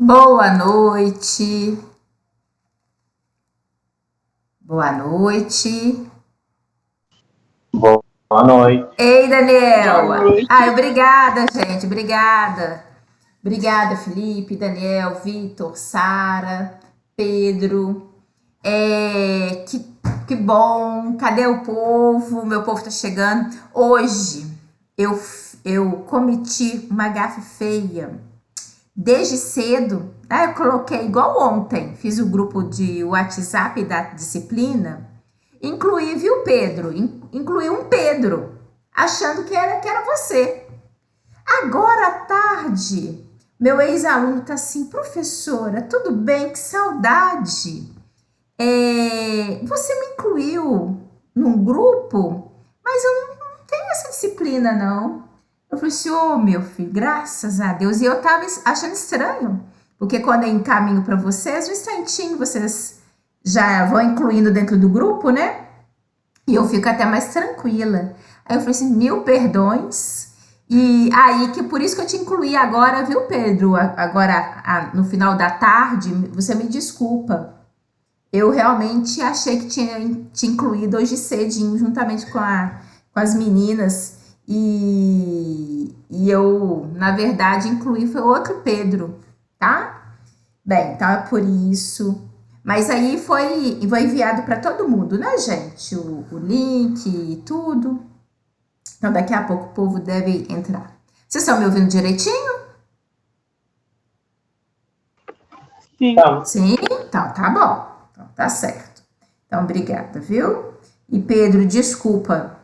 Boa noite. Boa noite. Boa noite. Ei, Boa Daniel. Ai, noite. obrigada, gente. Obrigada. Obrigada, Felipe, Daniel, Vitor, Sara, Pedro. Que bom. Cadê o povo? Meu povo tá chegando. Hoje eu, eu cometi uma gafe feia. Desde cedo, eu coloquei igual ontem, fiz o grupo de WhatsApp da disciplina, incluí, viu, Pedro? Incluí um Pedro, achando que era você. Agora à tarde, meu ex-aluno tá assim, professora, tudo bem, que saudade. Você me incluiu num grupo, mas eu não tenho essa disciplina, não. Eu falei assim, ô meu filho, graças a Deus. E eu tava achando estranho, porque quando eu encaminho para vocês, um instantinho vocês já vão incluindo dentro do grupo, né? E eu fico até mais tranquila. Aí eu falei assim, mil perdões. E aí, que por isso que eu te incluí agora, viu, Pedro? Agora, no final da tarde, você me desculpa. Eu realmente achei que tinha te incluído hoje cedinho, juntamente com as meninas. E eu, na verdade, incluí foi outro Pedro, tá? Bem, então é por isso. Mas aí foi enviado para todo mundo, né, gente? O link e tudo. Então daqui a pouco o povo deve entrar. Vocês estão me ouvindo direitinho? Sim. Então, Sim? Então tá bom. Então tá certo. Então obrigada, viu? E Pedro, desculpa,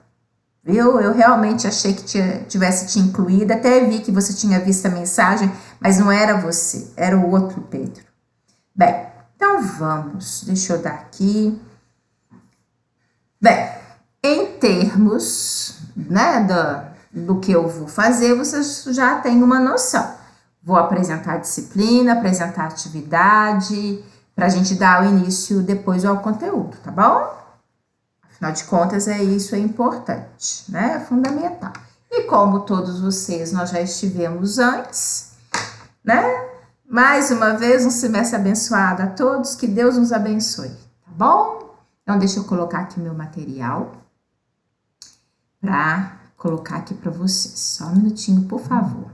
viu? Eu realmente achei que tivesse te incluído. Até vi que você tinha visto a mensagem, mas não era você, era o outro Pedro. Bem, então vamos. Deixa eu dar aqui. Bem, em termos, né, do que eu vou fazer, vocês já têm uma noção. Vou apresentar a disciplina, apresentar a atividade, para a gente dar o início depois ao conteúdo, tá bom? Afinal de contas, isso é importante, né? É fundamental. E como todos vocês nós já estivemos antes, né? Mais uma vez, um semestre abençoado a todos, que Deus nos abençoe, tá bom? Então, deixa eu colocar aqui meu material para colocar aqui para vocês. Só um minutinho, por favor.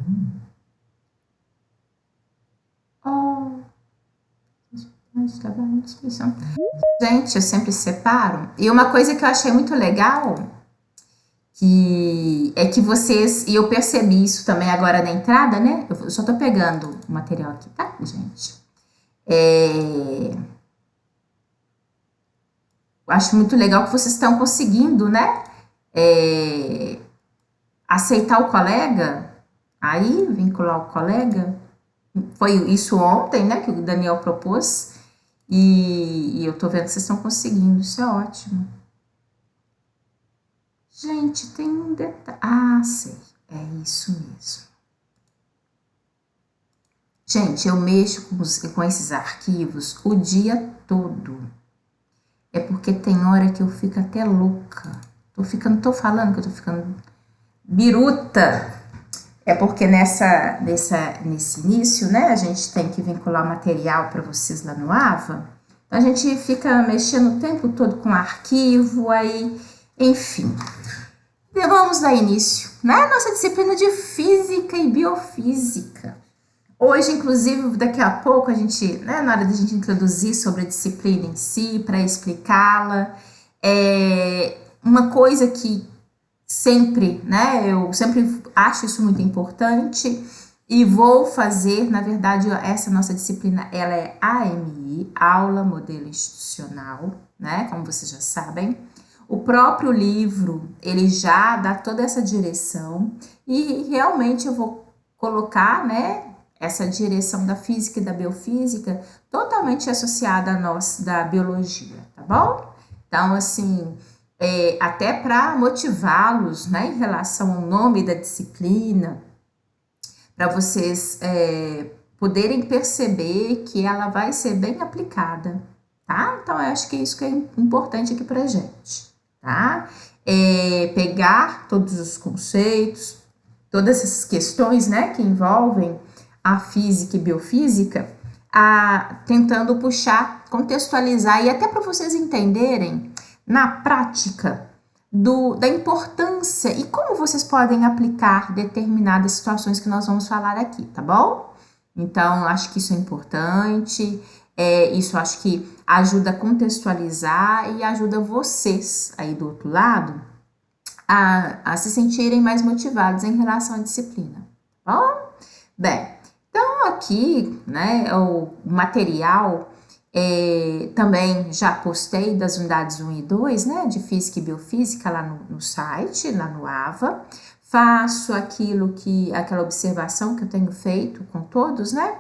Gente, eu sempre separo. E uma coisa que eu achei muito legal que vocês, e eu percebi isso também agora na entrada, né? Eu só tô pegando o material aqui, tá, gente? Eu acho muito legal que vocês estão conseguindo, né? Aceitar o colega, aí vincular o colega. Foi isso ontem, né? Que o Daniel propôs. E eu tô vendo que vocês estão conseguindo, isso é ótimo. Gente, tem um detalhe. Ah, sei. É isso mesmo. Gente, eu mexo com esses arquivos o dia todo. É porque tem hora que eu fico até louca. Tô falando que eu tô ficando biruta. É porque nesse início, né, a gente tem que vincular o material para vocês lá no AVA. Então a gente fica mexendo o tempo todo com arquivo, aí, enfim. E vamos dar início, né? Nossa disciplina de Física e Biofísica. Hoje, inclusive, daqui a pouco, a gente, né, na hora da gente introduzir sobre a disciplina em si, para explicá-la, uma coisa que sempre, né, eu sempre acho isso muito importante e vou fazer, na verdade, essa nossa disciplina, ela é AMI, Aula Modelo Institucional, né, como vocês já sabem. O próprio livro, ele já dá toda essa direção e realmente eu vou colocar, né, essa direção da física e da biofísica totalmente associada a nós da biologia, tá bom? Então, assim, até para motivá-los, né, em relação ao nome da disciplina, para vocês poderem perceber que ela vai ser bem aplicada, tá? Então, eu acho que é isso que é importante aqui para gente, tá? Pegar todos os conceitos, todas essas questões, né, que envolvem a física e biofísica, tentando puxar, contextualizar e até para vocês entenderem na prática da importância e como vocês podem aplicar determinadas situações que nós vamos falar aqui, tá bom? Então, acho que isso é importante, isso acho que ajuda a contextualizar e ajuda vocês aí do outro lado a se sentirem mais motivados em relação à disciplina, tá bom? Bem, então aqui, né, o material também já postei das unidades 1 e 2, né, de Física e Biofísica lá no site, lá no AVA. Faço aquela observação que eu tenho feito com todos, né,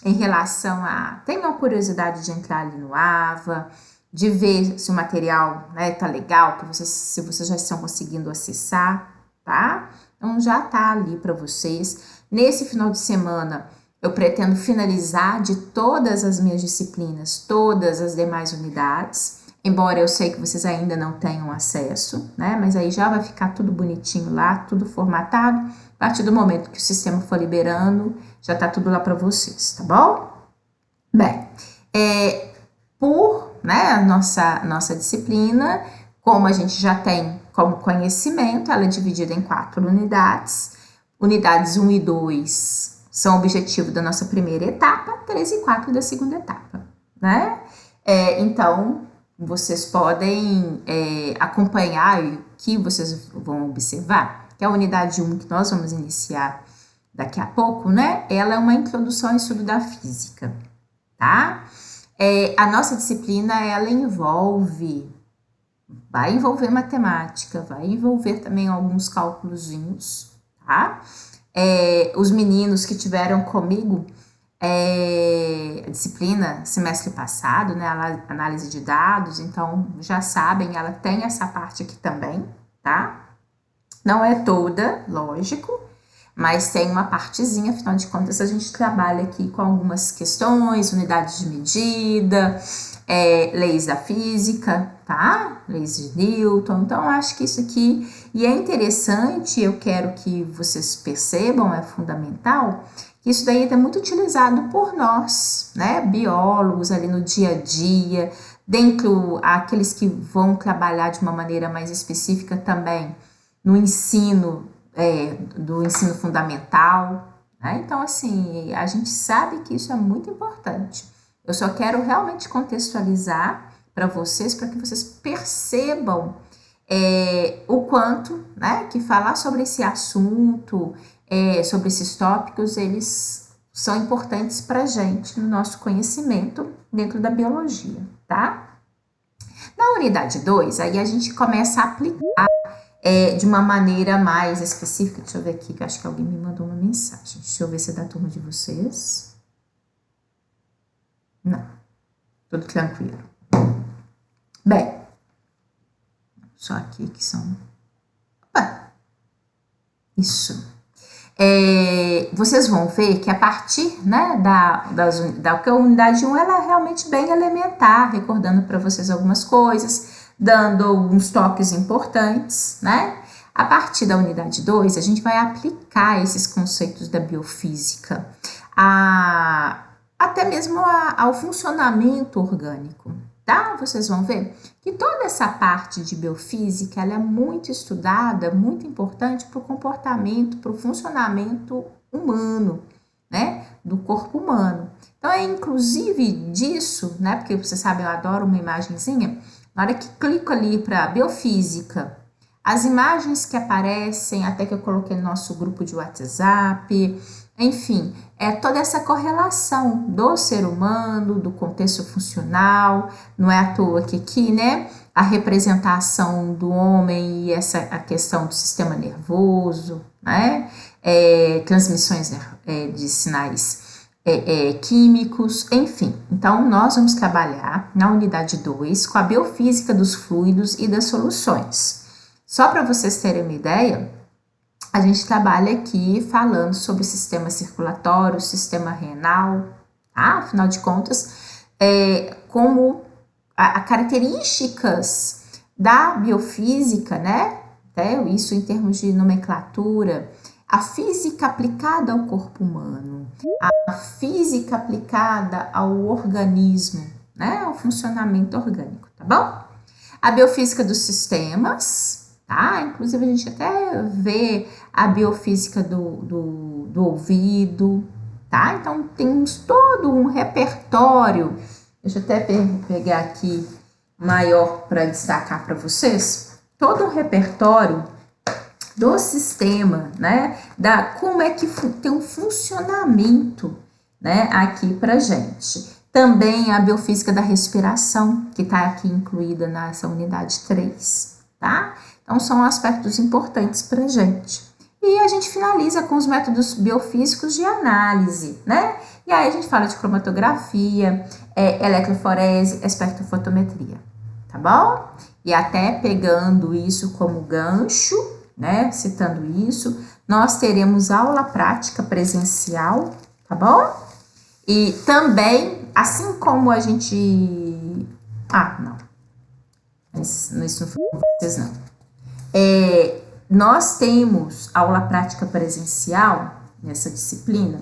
em relação tenham curiosidade de entrar ali no AVA, de ver se o material, né, tá legal, se vocês já estão conseguindo acessar, tá? Então já tá ali para vocês. Nesse final de semana, eu pretendo finalizar de todas as minhas disciplinas, todas as demais unidades, embora eu sei que vocês ainda não tenham acesso, né? Mas aí já vai ficar tudo bonitinho lá, tudo formatado. A partir do momento que o sistema for liberando, já tá tudo lá para vocês, tá bom? Bem, né, a nossa disciplina, como a gente já tem como conhecimento, ela é dividida em 4 unidades. Unidades 1 e 2 são objetivo da nossa primeira etapa, 3 e 4 da segunda etapa, né? Então, vocês podem acompanhar o que vocês vão observar, que a unidade 1 que nós vamos iniciar daqui a pouco, né? Ela é uma introdução ao estudo da física, tá? A nossa disciplina, ela vai envolver matemática, vai envolver também alguns cálculozinhos, tá? Os meninos que tiveram comigo a disciplina semestre passado, né, análise de dados, então já sabem, ela tem essa parte aqui também, tá? Não é toda, lógico, mas tem uma partezinha, afinal de contas a gente trabalha aqui com algumas questões, unidades de medida, leis da física, tá? Leis de Newton, então acho que isso aqui, e é interessante, eu quero que vocês percebam, é fundamental, que isso daí é muito utilizado por nós, né, biólogos ali no dia a dia, dentro aqueles que vão trabalhar de uma maneira mais específica também no ensino, do ensino fundamental, né? Então, assim, a gente sabe que isso é muito importante. Eu só quero realmente contextualizar para vocês, para que vocês percebam o quanto, né, que falar sobre esse assunto, sobre esses tópicos, eles são importantes para a gente, no nosso conhecimento dentro da biologia, tá? Na unidade 2, aí a gente começa a aplicar de uma maneira mais específica. Deixa eu ver aqui, que eu acho que alguém me mandou uma mensagem. Deixa eu ver se é da turma de vocês. Não, tudo tranquilo. Bem, só aqui que são... Opa! Isso. Vocês vão ver que a partir, né, da unidade 1, ela é realmente bem elementar, recordando para vocês algumas coisas, dando alguns toques importantes, né? A partir da unidade 2, a gente vai aplicar esses conceitos da biofísica até mesmo ao funcionamento orgânico, tá? Vocês vão ver que toda essa parte de biofísica, ela é muito estudada, muito importante para o comportamento, para o funcionamento humano, né? Do corpo humano. Então, inclusive disso, né? Porque vocês sabem, eu adoro uma imagenzinha. Na hora que clico ali para biofísica, as imagens que aparecem, até que eu coloquei no nosso grupo de WhatsApp, enfim, toda essa correlação do ser humano, do contexto funcional, não é à toa que aqui, né, a representação do homem e a questão do sistema nervoso, né, transmissões de sinais químicos, enfim. Então, nós vamos trabalhar na unidade 2 com a biofísica dos fluidos e das soluções. Só para vocês terem uma ideia, a gente trabalha aqui falando sobre o sistema circulatório, o sistema renal, tá? Afinal de contas, como as características da biofísica, né? Isso em termos de nomenclatura, a física aplicada ao corpo humano, a física aplicada ao organismo, né? Ao funcionamento orgânico, tá bom? A biofísica dos sistemas, tá? Inclusive a gente até vê a biofísica do ouvido, tá? Então temos todo um repertório. Deixa eu até pegar aqui maior para destacar para vocês. Todo um repertório do sistema, né? Da como é que tem um funcionamento, né? Aqui pra gente. Também a biofísica da respiração, que está aqui incluída nessa unidade 3, tá? Então, são aspectos importantes pra gente. E a gente finaliza com os métodos biofísicos de análise, né? E aí a gente fala de cromatografia, eletroforese, espectrofotometria, tá bom? E até pegando isso como gancho, né, citando isso, nós teremos aula prática presencial, tá bom? E também, assim como a gente... não. Isso não foi com vocês, não. Nós temos aula prática presencial nessa disciplina,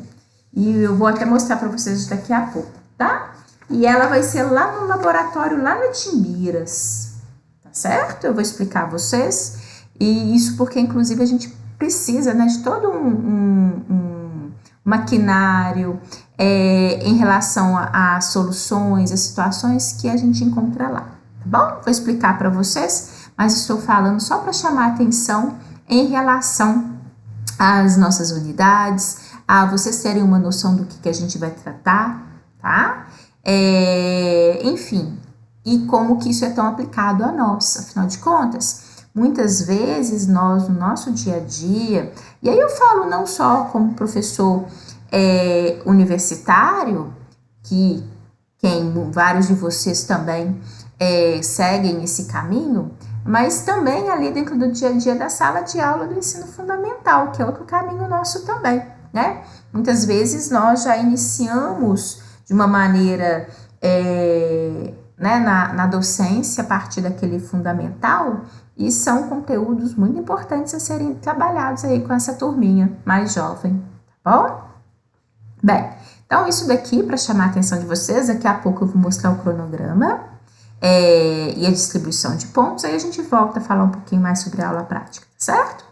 e eu vou até mostrar para vocês daqui a pouco, tá? E ela vai ser lá no laboratório, lá no Timbiras, tá certo? Eu vou explicar a vocês. E isso porque, inclusive, a gente precisa, né, de todo um maquinário em relação a soluções, a situações que a gente encontra lá, tá bom? Vou explicar para vocês, mas estou falando só para chamar a atenção em relação às nossas unidades, a vocês terem uma noção do que a gente vai tratar, tá? Enfim, e como que isso é tão aplicado a nós, afinal de contas... Muitas vezes nós, no nosso dia a dia, e aí eu falo não só como professor universitário, que vários de vocês também seguem esse caminho, mas também ali dentro do dia a dia da sala de aula do ensino fundamental, que é outro caminho nosso também, né? Muitas vezes nós já iniciamos de uma maneira, né, na docência, a partir daquele fundamental, e são conteúdos muito importantes a serem trabalhados aí com essa turminha mais jovem, tá bom? Bem, então isso daqui para chamar a atenção de vocês, daqui a pouco eu vou mostrar o cronograma e a distribuição de pontos, aí a gente volta a falar um pouquinho mais sobre a aula prática, certo?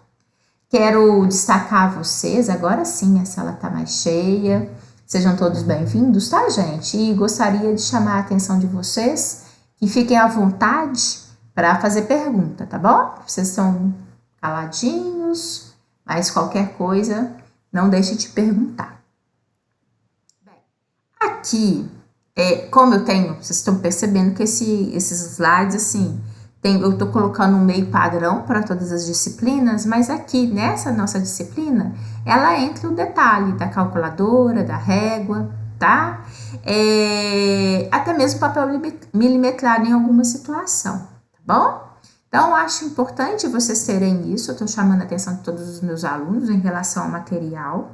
Quero destacar vocês, agora sim a sala está mais cheia, sejam todos bem-vindos, tá, gente? E gostaria de chamar a atenção de vocês, que fiquem à vontade para fazer pergunta, tá bom? Vocês estão caladinhos, mas qualquer coisa, não deixe de perguntar. Bem, aqui, como eu tenho, vocês estão percebendo que esses slides, assim, eu estou colocando um meio padrão para todas as disciplinas, mas aqui, nessa nossa disciplina, ela entra o detalhe da calculadora, da régua, tá? Até mesmo papel milimetrado em alguma situação. Bom? Então, acho importante vocês terem isso, eu estou chamando a atenção de todos os meus alunos em relação ao material,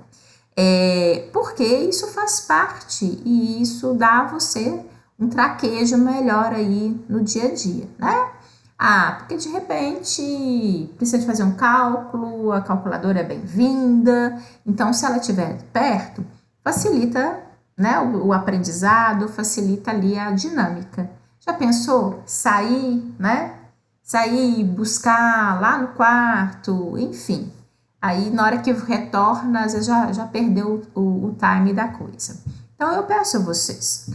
porque isso faz parte e isso dá a você um traquejo melhor aí no dia a dia, né? Porque de repente precisa de fazer um cálculo, a calculadora é bem-vinda, então se ela estiver perto, facilita, né, o aprendizado, facilita ali a dinâmica. Já pensou sair, né? Sair, buscar lá no quarto, enfim. Aí, na hora que retorna, às vezes já perdeu o time da coisa. Então, eu peço a vocês,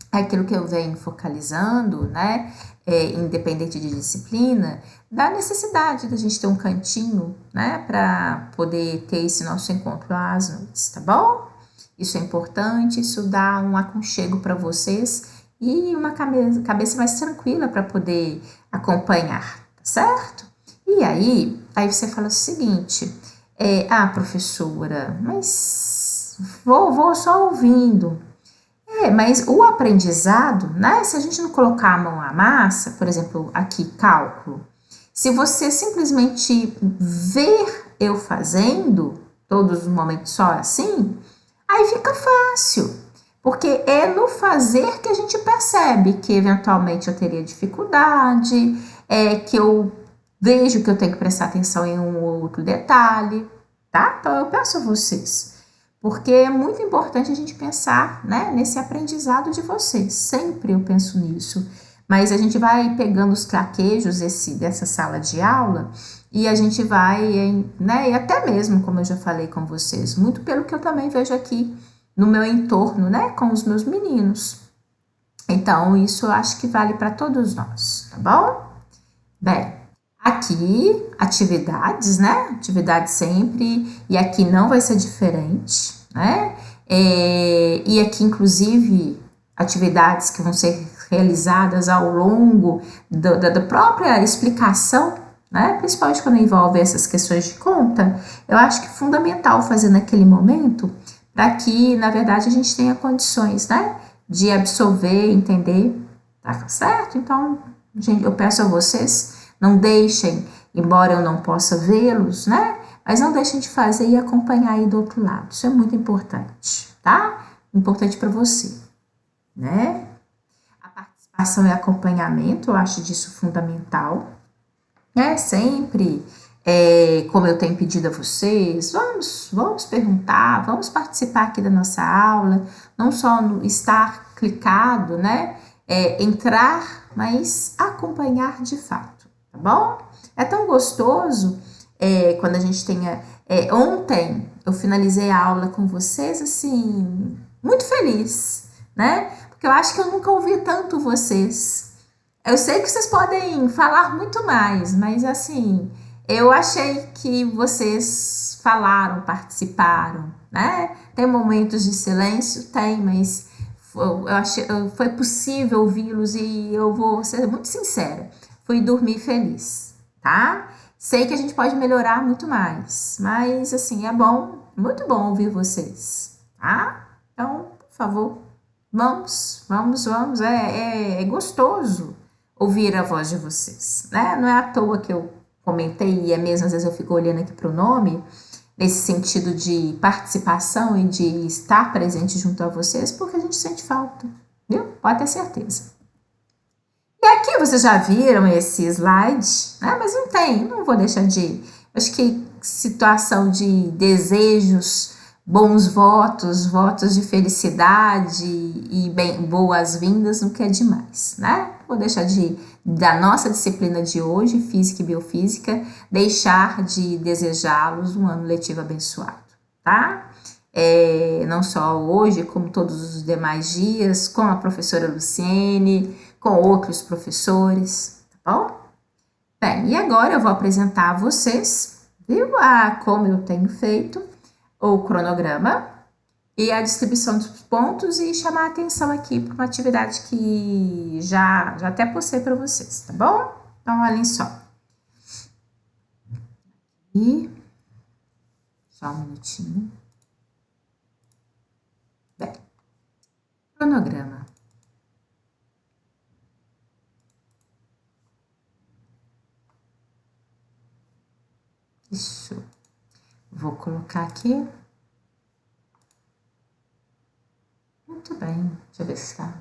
aquilo que eu venho focalizando, né? Independente de disciplina, da necessidade da gente ter um cantinho, né? Para poder ter esse nosso encontro às noites, tá bom? Isso é importante, isso dá um aconchego para vocês e uma cabeça mais tranquila para poder acompanhar, tá certo? E aí você fala o seguinte, professora, mas vou só ouvindo. Mas o aprendizado, né, se a gente não colocar a mão à massa, por exemplo, aqui, cálculo, se você simplesmente ver eu fazendo, todos os momentos só assim, aí fica fácil. Porque é no fazer que a gente percebe que eventualmente eu teria dificuldade, que eu vejo que eu tenho que prestar atenção em um ou outro detalhe, tá? Então eu peço a vocês, porque é muito importante a gente pensar, né, nesse aprendizado de vocês. Sempre eu penso nisso. Mas a gente vai pegando os traquejos dessa sala de aula e a gente vai, né, e até mesmo, como eu já falei com vocês, muito pelo que eu também vejo aqui no meu entorno, né, com os meus meninos. Então, isso eu acho que vale para todos nós, tá bom? Bem, aqui, atividades, né? Atividade sempre, e aqui não vai ser diferente, né? E aqui, inclusive, atividades que vão ser realizadas ao longo da própria explicação, né? Principalmente quando envolve essas questões de conta, eu acho que é fundamental fazer naquele momento para que, na verdade, a gente tenha condições, né? De absorver, entender, tá certo? Então, gente, eu peço a vocês, não deixem, embora eu não possa vê-los, né? Mas não deixem de fazer e acompanhar aí do outro lado. Isso é muito importante, tá? Importante para você, né? A participação e acompanhamento, eu acho disso fundamental, né? Sempre, como eu tenho pedido a vocês, vamos perguntar, vamos participar aqui da nossa aula, não só no estar clicado, né? Entrar, mas acompanhar de fato, tá bom? É tão gostoso quando a gente tenha. Ontem eu finalizei a aula com vocês, assim, muito feliz, né? Porque eu acho que eu nunca ouvi tanto vocês. Eu sei que vocês podem falar muito mais, mas assim, eu achei que vocês falaram, participaram, né? Tem momentos de silêncio? Tem, mas foi possível ouvi-los e eu vou ser muito sincera, fui dormir feliz, tá? Sei que a gente pode melhorar muito mais, mas assim, é bom, muito bom ouvir vocês, tá? Então, por favor, vamos, é gostoso ouvir a voz de vocês, né? Não é à toa que eu comentei, e é mesmo, às vezes eu fico olhando aqui para o nome, nesse sentido de participação e de estar presente junto a vocês, porque a gente sente falta, viu? Pode ter certeza. E aqui vocês já viram esse slide, né? Mas não vou deixar de... Acho que situação de desejos, bons votos de felicidade e boas-vindas não quer demais, né? Vou deixar da nossa disciplina de hoje, Física e Biofísica, deixar de desejá-los um ano letivo abençoado, tá? Não só hoje, como todos os demais dias, com a professora Luciene, com outros professores, tá bom? Bem, e agora eu vou apresentar a vocês, viu? Como eu tenho feito o cronograma e a distribuição dos pontos e chamar a atenção aqui para uma atividade que já até postei para vocês, tá bom? Então, olhem só. E só um minutinho. Bem, cronograma. Isso. Vou colocar aqui. Muito bem. Deixa eu ver se tá.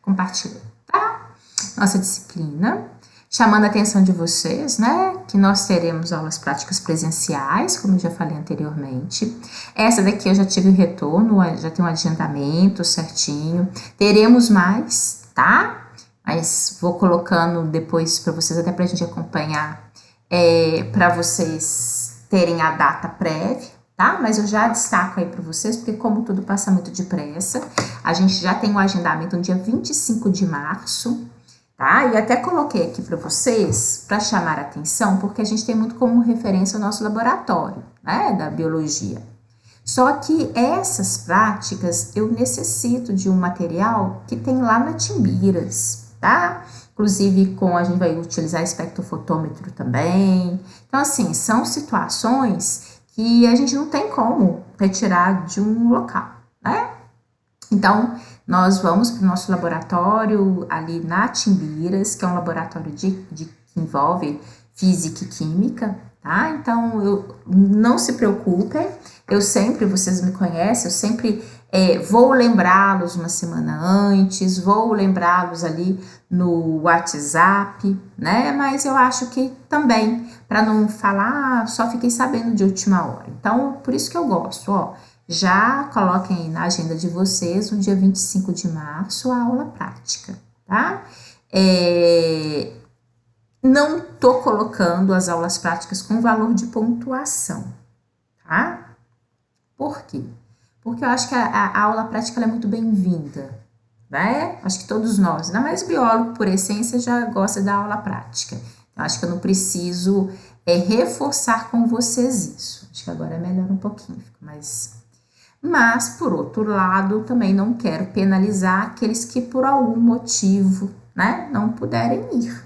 Compartilhando, tá? Nossa disciplina. Chamando a atenção de vocês, né? Que nós teremos aulas práticas presenciais, como eu já falei anteriormente. Essa daqui eu já tive o retorno, já tem um agendamento certinho. Teremos mais, tá? Mas vou colocando depois para vocês, até pra gente acompanhar, para vocês terem a data prévia, tá? Mas eu já destaco aí para vocês, porque como tudo passa muito depressa, a gente já tem o agendamento no dia 25 de março, tá? E até coloquei aqui para vocês, para chamar a atenção, porque a gente tem muito como referência o nosso laboratório, né, da biologia. Só que essas práticas, eu necessito de um material que tem lá na Timbiras, tá? Inclusive, a gente vai utilizar espectrofotômetro também. Então, assim, são situações que a gente não tem como retirar de um local, né? Então, nós vamos para o nosso laboratório ali na Timbiras, que é um laboratório que envolve física e química, tá? Então, não se preocupem, vocês me conhecem, eu sempre Vou lembrá-los uma semana antes, vou lembrá-los ali no WhatsApp, né? Mas eu acho que também, para não falar, só fiquei sabendo de última hora. Então, por isso que eu gosto, ó. Já coloquem aí na agenda de vocês, no dia 25 de março, a aula prática, tá? Não tô colocando as aulas práticas com valor de pontuação, tá? Por quê? Porque eu acho que a aula prática ela é muito bem-vinda, né? Acho que todos nós, ainda mais biólogo por essência, já gosta da aula prática. Então, acho que eu não preciso reforçar com vocês isso. Acho que agora é melhor um pouquinho, mas, por outro lado, também não quero penalizar aqueles que por algum motivo, né, não puderem ir.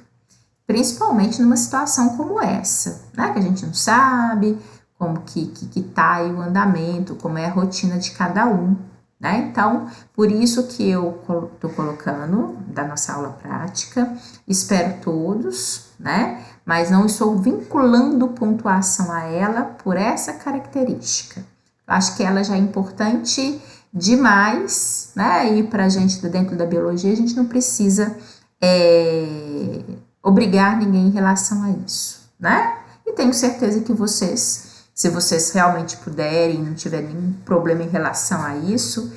Principalmente numa situação como essa, né, que a gente não sabe como que tá aí o andamento, como é a rotina de cada um, né? Então, por isso que eu tô colocando da nossa aula prática, espero todos, né? Mas não estou vinculando pontuação a ela por essa característica. Acho que ela já é importante demais, né? E para a gente dentro da biologia, a gente não precisa obrigar ninguém em relação a isso, né? E tenho certeza que vocês, se vocês realmente puderem, não tiverem nenhum problema em relação a isso,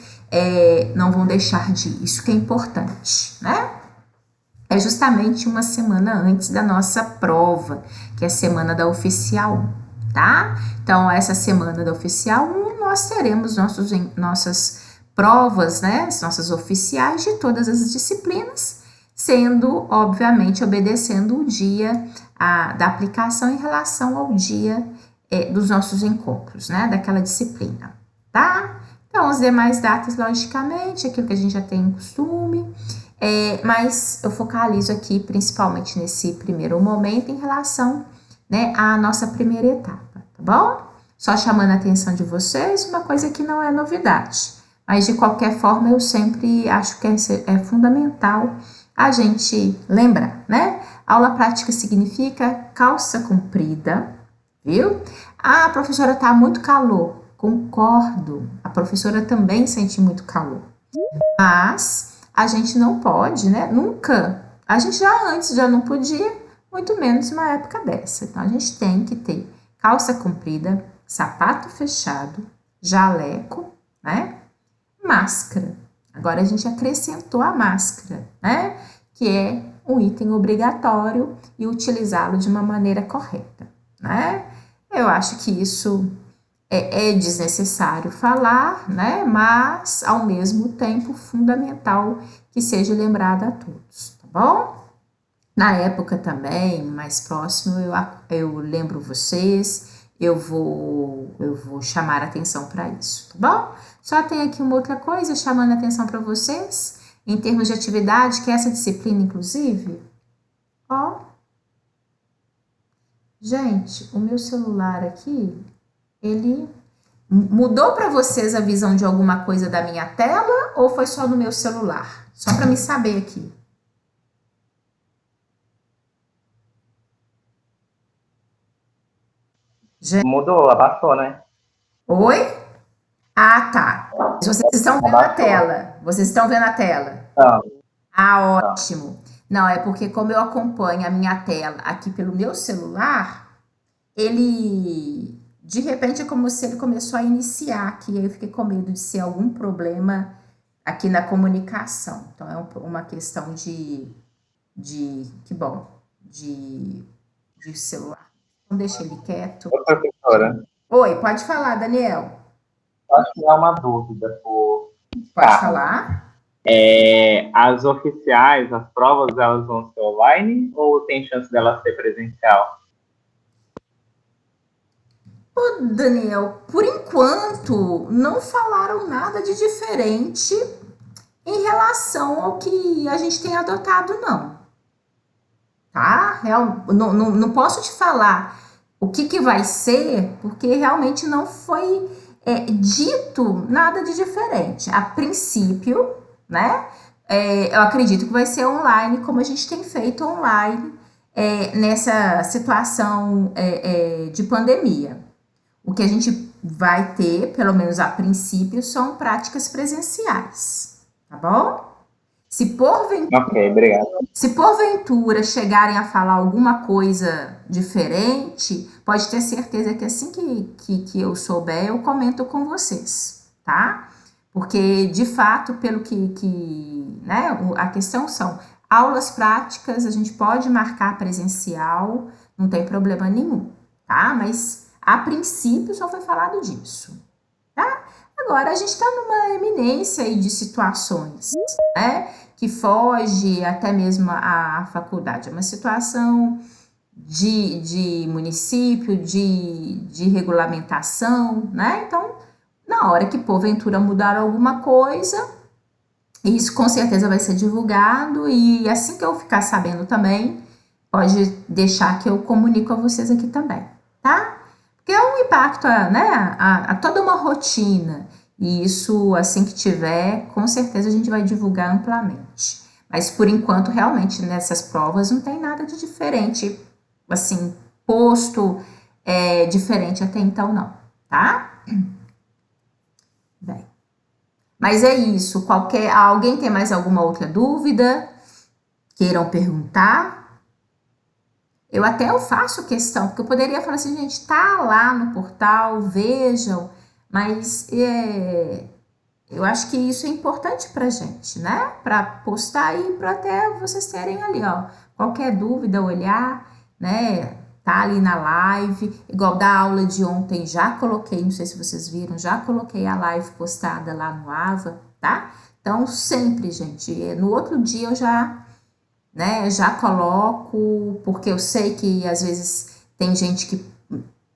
não vão deixar de ir. Isso que é importante, né? É justamente uma semana antes da nossa prova, que é a semana da oficial 1, tá? Então, essa semana da oficial 1, nós teremos nossas provas, né? As nossas oficiais de todas as disciplinas, sendo, obviamente, obedecendo o dia da aplicação em relação ao dia dos nossos encontros, né? Daquela disciplina, tá? Então, as demais datas, logicamente, aquilo que a gente já tem costume, mas eu focalizo aqui, principalmente nesse primeiro momento, em relação, né, à nossa primeira etapa, tá bom? Só chamando a atenção de vocês, uma coisa que não é novidade, mas de qualquer forma eu sempre acho que é fundamental a gente lembrar, né? Aula prática significa calça comprida, viu? Ah, professora, tá muito calor. Concordo, a professora também sente muito calor, mas a gente não pode, né? Nunca, a gente já não podia, muito menos numa época dessa. Então, a gente tem que ter calça comprida, sapato fechado, jaleco, né? Máscara. Agora, a gente acrescentou a máscara, né? Que é um item obrigatório e utilizá-lo de uma maneira correta, né? Eu acho que isso é desnecessário falar, né? Mas, ao mesmo tempo, fundamental que seja lembrado a todos, tá bom? Na época também, mais próximo, eu lembro vocês, eu vou chamar atenção para isso, tá bom? Só tem aqui uma outra coisa chamando atenção para vocês, em termos de atividade, que é essa disciplina, inclusive, ó. Gente, o meu celular aqui, ele mudou para vocês a visão de alguma coisa da minha tela ou foi só no meu celular? Só para me saber aqui. Gente. Mudou, abaixou, né? Oi? Ah, tá. Vocês estão vendo a tela. Vocês estão vendo a tela? Não. Ah, ótimo. Não, é porque como eu acompanho a minha tela aqui pelo meu celular, ele, de repente, é como se ele começou a iniciar aqui, aí eu fiquei com medo de ser algum problema aqui na comunicação. Então, é uma questão que bom, de celular. Então, deixa ele quieto. Ô, professora. Oi, pode falar, Daniel. Acho que é uma dúvida Pode falar. As oficiais, as provas, elas vão ser online ou tem chance delas ser presencial? Ô, Daniel, por enquanto, não falaram nada de diferente em relação ao que a gente tem adotado, não. Tá? Não posso te falar o que vai ser, porque realmente não foi dito nada de diferente. A princípio, né? Eu acredito que vai ser online, como a gente tem feito online nessa situação de pandemia. O que a gente vai ter, pelo menos a princípio, são práticas presenciais, tá bom? Ok, obrigado. Se porventura chegarem a falar alguma coisa diferente, pode ter certeza que assim que eu souber, eu comento com vocês, tá? Porque, de fato, pelo né, a questão são aulas práticas, a gente pode marcar presencial, não tem problema nenhum, tá? Mas, a princípio, só foi falado disso, tá? Agora, a gente está numa eminência aí de situações, né? Que foge até mesmo à faculdade. É uma situação de município, de regulamentação, né? Então, na hora que porventura mudar alguma coisa, isso com certeza vai ser divulgado e assim que eu ficar sabendo também, pode deixar que eu comunico a vocês aqui também, tá? Porque é um impacto, né, a toda uma rotina. E isso, assim que tiver, com certeza a gente vai divulgar amplamente. Mas por enquanto, realmente, nessas provas não tem nada de diferente, assim, posto diferente até então, não, tá? Bem, mas é isso. Alguém tem mais alguma outra dúvida? Queiram perguntar? Eu faço questão, porque eu poderia falar assim, gente, tá lá no portal, vejam, mas eu acho que isso é importante pra gente, né? Pra postar aí, pra até vocês terem ali, ó, qualquer dúvida, olhar, né? Tá ali na live, igual da aula de ontem, já coloquei, não sei se vocês viram, já coloquei a live postada lá no AVA, tá? Então, sempre, gente, no outro dia eu já coloco, porque eu sei que às vezes tem gente que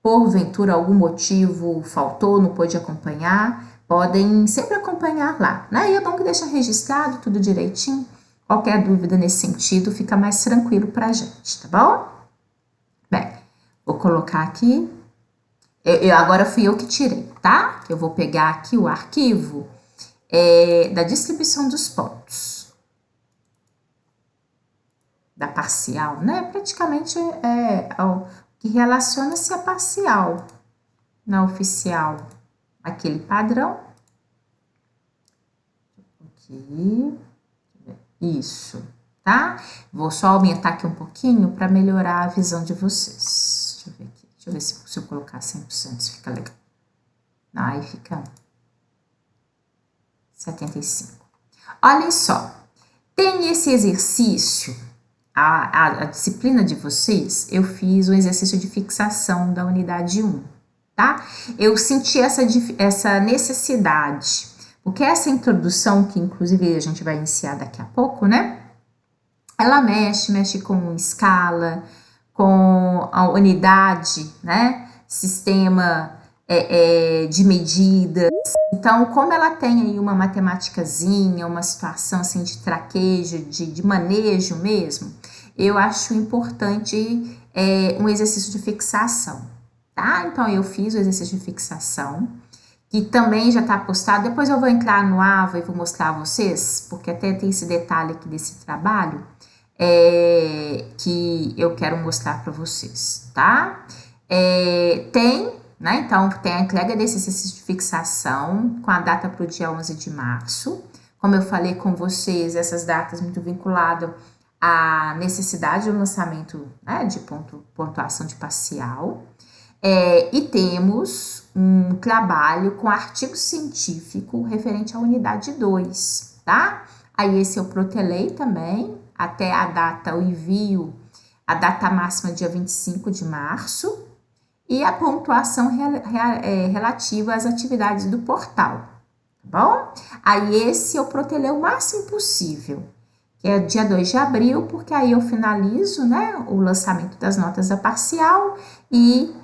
porventura algum motivo faltou, não pôde acompanhar, podem sempre acompanhar lá, né? E é bom que deixa registrado tudo direitinho. Qualquer dúvida nesse sentido fica mais tranquilo pra gente, tá bom? Bem, vou colocar aqui. Agora fui eu que tirei, tá? Eu vou pegar aqui o arquivo da distribuição dos pontos. Da parcial, né? Praticamente o que relaciona-se a parcial na oficial. Aquele padrão. Aqui. Isso, tá? Vou só aumentar aqui um pouquinho para melhorar a visão de vocês. Deixa eu ver aqui. Deixa eu ver se eu colocar 100% se fica legal. Não, aí fica 75. Olhem só. Tem esse exercício. A disciplina de vocês, eu fiz um exercício de fixação da unidade 1, tá? Eu senti essa necessidade, porque essa introdução, que inclusive a gente vai iniciar daqui a pouco, né? Ela mexe com escala, com a unidade, né? Sistema de medidas. Então, como ela tem aí uma matemáticazinha, uma situação assim de traquejo, de manejo mesmo, eu acho importante um exercício de fixação, tá? Então, eu fiz o exercício de fixação, que também já está postado. Depois eu vou entrar no AVA e vou mostrar a vocês, porque até tem esse detalhe aqui desse trabalho que eu quero mostrar para vocês, tá? Né? Então, tem a entrega desse exercício de fixação com a data para o dia 11 de março. Como eu falei com vocês, essas datas muito vinculadas à necessidade do lançamento, né, de pontuação de parcial. E temos um trabalho com artigo científico referente à unidade 2, tá? Aí esse eu protelei também, até a data, o envio, a data máxima dia 25 de março, e a pontuação relativa às atividades do portal, tá bom? Aí esse eu protelei o máximo possível, que é dia 2 de abril, porque aí eu finalizo, né, o lançamento das notas da parcial e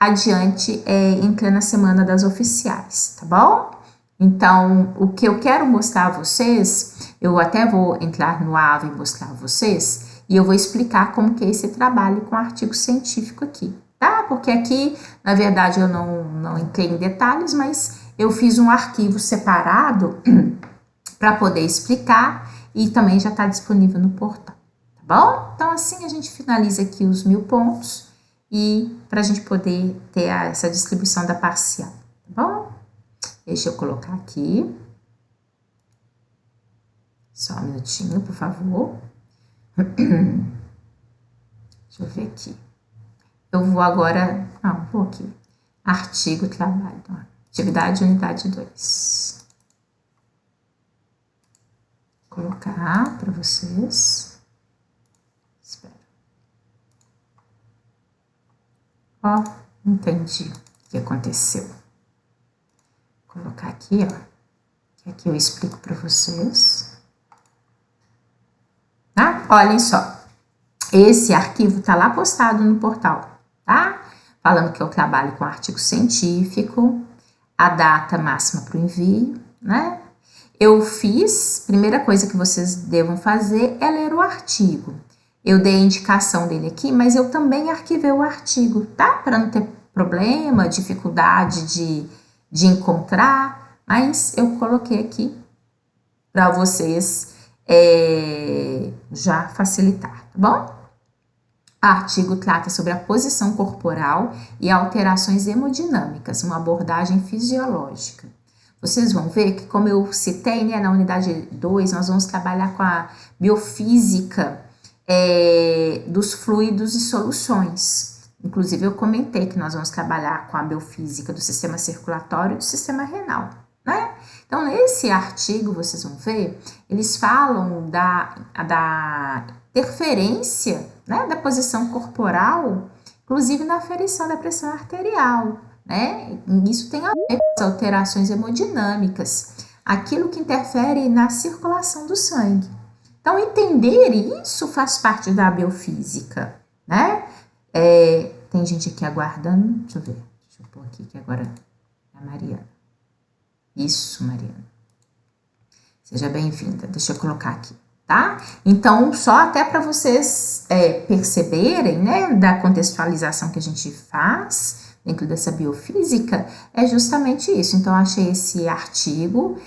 adiante entra na semana das oficiais, tá bom? Então, o que eu quero mostrar a vocês, eu até vou entrar no AVA e mostrar a vocês, e eu vou explicar como que é esse trabalho com artigo científico aqui, tá? Porque aqui, na verdade, eu não entrei em detalhes, mas eu fiz um arquivo separado para poder explicar e também já está disponível no portal, tá bom? Então, assim a gente finaliza aqui os 1000 pontos e para a gente poder ter essa distribuição da parcial, Deixa eu colocar aqui. Só um minutinho, por favor. Deixa eu ver aqui. Eu vou agora... Não, vou aqui. Artigo, trabalho. Atividade, unidade 2. Vou colocar para vocês. Espera. Ó, entendi o que aconteceu. Vou colocar aqui, ó. Que aqui eu explico para vocês. Tá? Olhem só. Esse arquivo tá lá postado no portal, tá? Falando que eu trabalho com artigo científico, a data máxima para o envio, né? Eu fiz, primeira coisa que vocês devam fazer é ler o artigo. Eu dei a indicação dele aqui, mas eu também arquivei o artigo, tá? Para não ter problema, dificuldade de encontrar, mas eu coloquei aqui para vocês já facilitar, tá bom? O artigo trata sobre a posição corporal e alterações hemodinâmicas, uma abordagem fisiológica. Vocês vão ver que, como eu citei, né, na unidade 2, nós vamos trabalhar com a biofísica dos fluidos e soluções. Inclusive, eu comentei que nós vamos trabalhar com a biofísica do sistema circulatório e do sistema renal, né? Então, nesse artigo, vocês vão ver, eles falam da interferência, né, da posição corporal, inclusive na aferição da pressão arterial, né? Isso tem a ver com as alterações hemodinâmicas, aquilo que interfere na circulação do sangue. Então, entender isso faz parte da biofísica, né? Tem gente aqui aguardando, deixa eu ver, deixa eu pôr aqui que agora é a Mariana. Isso, Mariana. Seja bem-vinda, deixa eu colocar aqui. Tá? Então, só até para vocês perceberem, né, da contextualização que a gente faz dentro dessa biofísica, é justamente isso. Então, eu achei esse artigo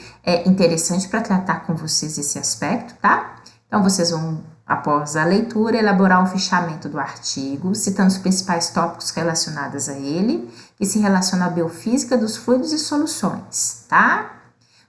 interessante para tratar com vocês esse aspecto, tá? Então, vocês vão, após a leitura, elaborar um fichamento do artigo, citando os principais tópicos relacionados a ele, que se relacionam à biofísica dos fluidos e soluções, tá?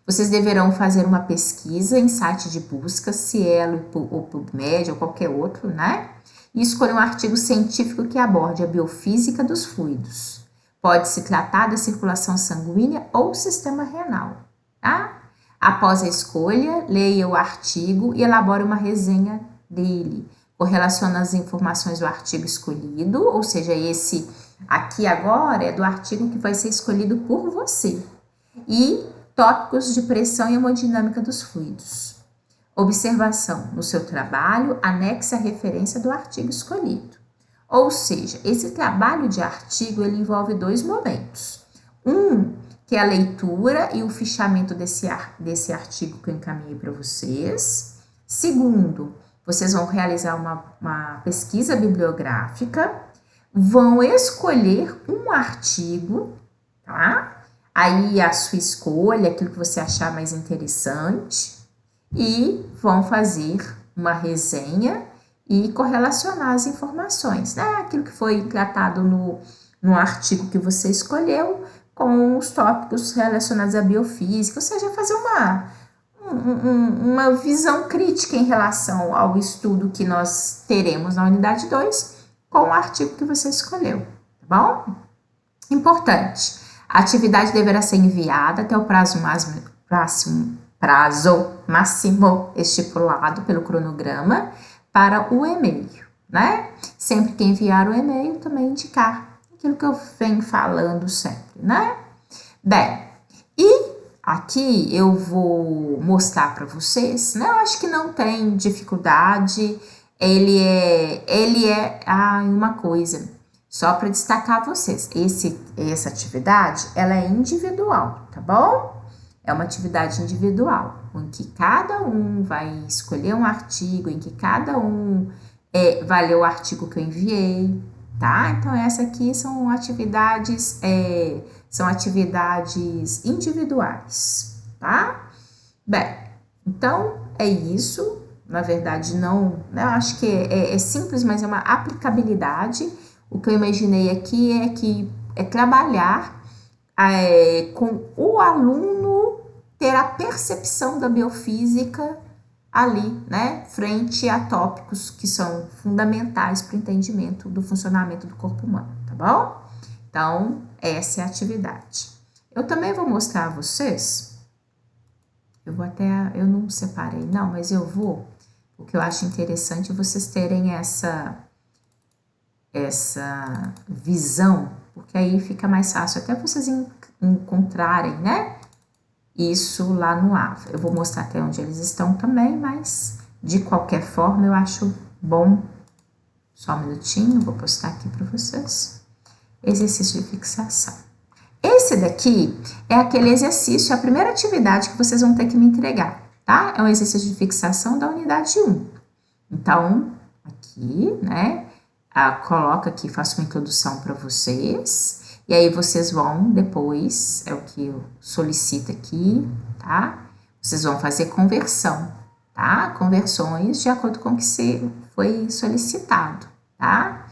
Vocês deverão fazer uma pesquisa em site de busca, Cielo ou PubMed ou qualquer outro, né? E escolher um artigo científico que aborde a biofísica dos fluidos. Pode se tratar da circulação sanguínea ou sistema renal, tá? Após a escolha, leia o artigo e elabore uma resenha dele, correlaciona as informações do artigo escolhido, ou seja, esse aqui agora é do artigo que vai ser escolhido por você. E tópicos de pressão e hemodinâmica dos fluidos. Observação no seu trabalho, anexe a referência do artigo escolhido. Ou seja, esse trabalho de artigo, ele envolve dois momentos. Um, que é a leitura e o fichamento desse artigo que eu encaminhei para vocês. Segundo, vocês vão realizar uma pesquisa bibliográfica, vão escolher um artigo, tá? Aí a sua escolha, aquilo que você achar mais interessante, e vão fazer uma resenha e correlacionar as informações, né? Aquilo que foi tratado no artigo que você escolheu com os tópicos relacionados à biofísica, ou seja, fazer uma visão crítica em relação ao estudo que nós teremos na unidade 2 com o artigo que você escolheu, tá bom? Importante. A atividade deverá ser enviada até o prazo máximo estipulado pelo cronograma para o e-mail, né? Sempre que enviar o e-mail, também indicar aquilo que eu venho falando sempre, né? Bem, e aqui eu vou mostrar para vocês, né? Eu acho que não tem dificuldade, ele é uma coisa. Só para destacar vocês, essa atividade, ela é individual, tá bom? É uma atividade individual, em que cada um vai escolher um artigo, em que cada um vai ler o artigo que eu enviei, tá? Então, essa aqui são atividades individuais, tá? Bem, então, é isso. Na verdade, não, eu acho que é simples, mas é uma aplicabilidade. O que eu imaginei aqui é trabalhar com o aluno ter a percepção da biofísica ali, né, frente a tópicos que são fundamentais para o entendimento do funcionamento do corpo humano, tá bom? Então, essa é a atividade. Eu também vou mostrar a vocês, eu não separei não, mas eu vou, porque eu acho interessante vocês terem essa visão, porque aí fica mais fácil até vocês encontrarem, né, isso lá no AVA. Eu vou mostrar até onde eles estão também, mas de qualquer forma eu acho bom. Só um minutinho, vou postar aqui para vocês. Exercício de fixação. Esse daqui é aquele exercício, a primeira atividade que vocês vão ter que me entregar, tá? É um exercício de fixação da unidade 1. Então, aqui, né, coloca aqui, faço uma introdução para vocês. E aí vocês vão depois, é o que eu solicito aqui, tá? Vocês vão fazer conversão, tá? Conversões de acordo com o que foi solicitado, tá?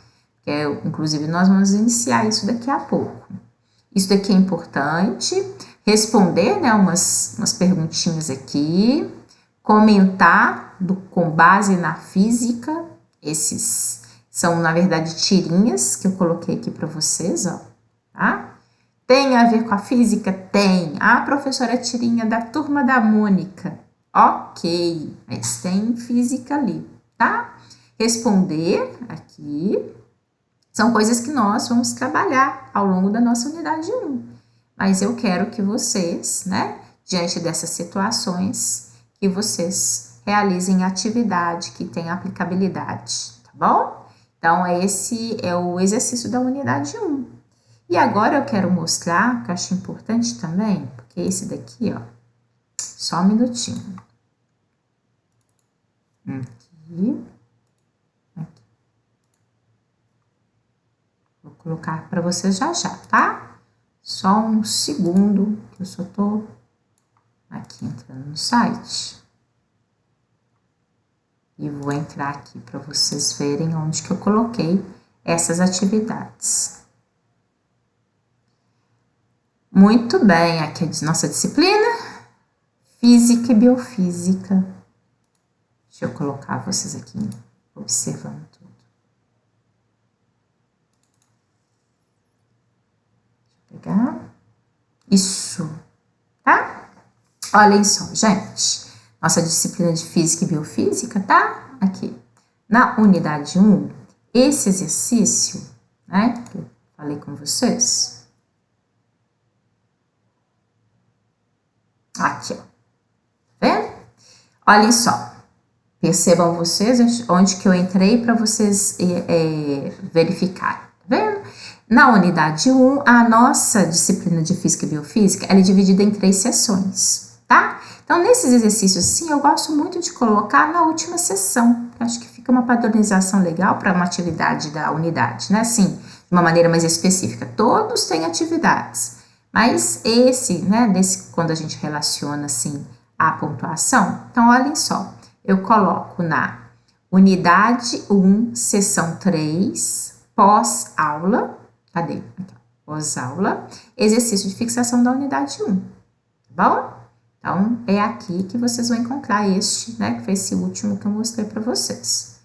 Inclusive, nós vamos iniciar isso daqui a pouco. Isso daqui é importante, responder, né, umas perguntinhas aqui, comentar com base na física, esses são, na verdade, tirinhas que eu coloquei aqui para vocês, ó. Tá? Tem a ver com a física? Tem. A professora tirinha da turma da Mônica. Ok, mas tem física ali, tá? Responder aqui são coisas que nós vamos trabalhar ao longo da nossa unidade 1. Mas eu quero que vocês, né, diante dessas situações, que vocês realizem atividade que tem aplicabilidade, tá bom? Então, esse é o exercício da unidade 1. E agora eu quero mostrar, que eu acho importante também, porque esse daqui, ó, só um minutinho. Aqui. Vou colocar para vocês já, tá? Só um segundo, que eu só tô aqui entrando no site. E vou entrar aqui para vocês verem onde que eu coloquei essas atividades. Muito bem, aqui é nossa disciplina, Física e Biofísica. Deixa eu colocar vocês aqui observando tudo. Deixa eu pegar. Isso, tá? Olhem só, gente. Nossa disciplina de Física e Biofísica, tá? Aqui. Na unidade 1, esse exercício, né, que eu falei com vocês. Aqui, ó. Tá vendo? Olhem só. Percebam vocês onde que eu entrei para vocês verificarem. Tá vendo? Na unidade 1, a nossa disciplina de Física e Biofísica, ela é dividida em 3 sessões, tá? Então, nesses exercícios, sim, eu gosto muito de colocar na última sessão. Acho que fica uma padronização legal para uma atividade da unidade, né? Assim, de uma maneira mais específica. Todos têm atividades. Mas esse, né, quando a gente relaciona, assim, a pontuação, então, olhem só, eu coloco na unidade 1, sessão 3, pós-aula, cadê? Aqui, pós-aula, exercício de fixação da unidade 1, tá bom? Então, é aqui que vocês vão encontrar este, né, que foi esse último que eu mostrei para vocês.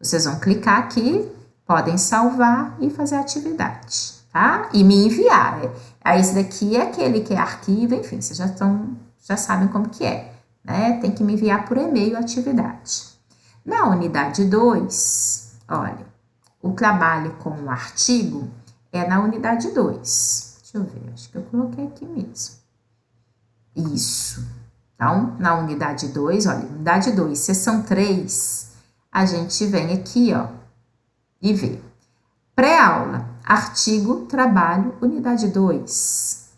Vocês vão clicar aqui, podem salvar e fazer a atividade, tá? E me enviar. Esse daqui é aquele que é arquivo, enfim, vocês já sabem como que é, né? Tem que me enviar por e-mail a atividade. Na unidade 2, olha, o trabalho com o artigo é na unidade 2. Deixa eu ver, acho que eu coloquei aqui mesmo. Isso. Então, na unidade 2, olha, unidade 2, sessão 3, a gente vem aqui, ó, e vê. Pré-aula, artigo, trabalho, unidade 2.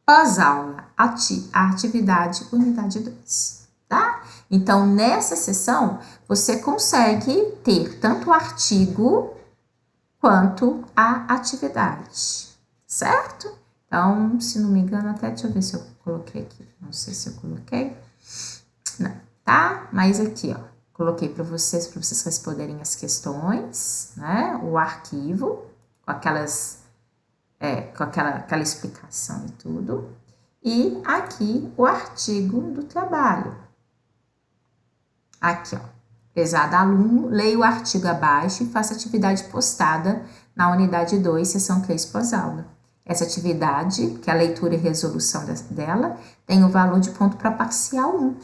Pós-aula, atividade, unidade 2, tá? Então, nessa sessão, você consegue ter tanto o artigo quanto a atividade, certo? Então, se não me engano, até deixa eu ver se eu coloquei aqui. Não sei se eu coloquei. Não, tá? Mas aqui, ó. Coloquei para vocês responderem as questões, né? O arquivo, com aquelas com aquela explicação e tudo. E aqui o artigo do trabalho. Aqui, ó. Prezado aluno, leia o artigo abaixo e faça a atividade postada na unidade 2, seção 3 pós-aula. Essa atividade, que é a leitura e resolução dela, tem o valor de ponto para parcial 1.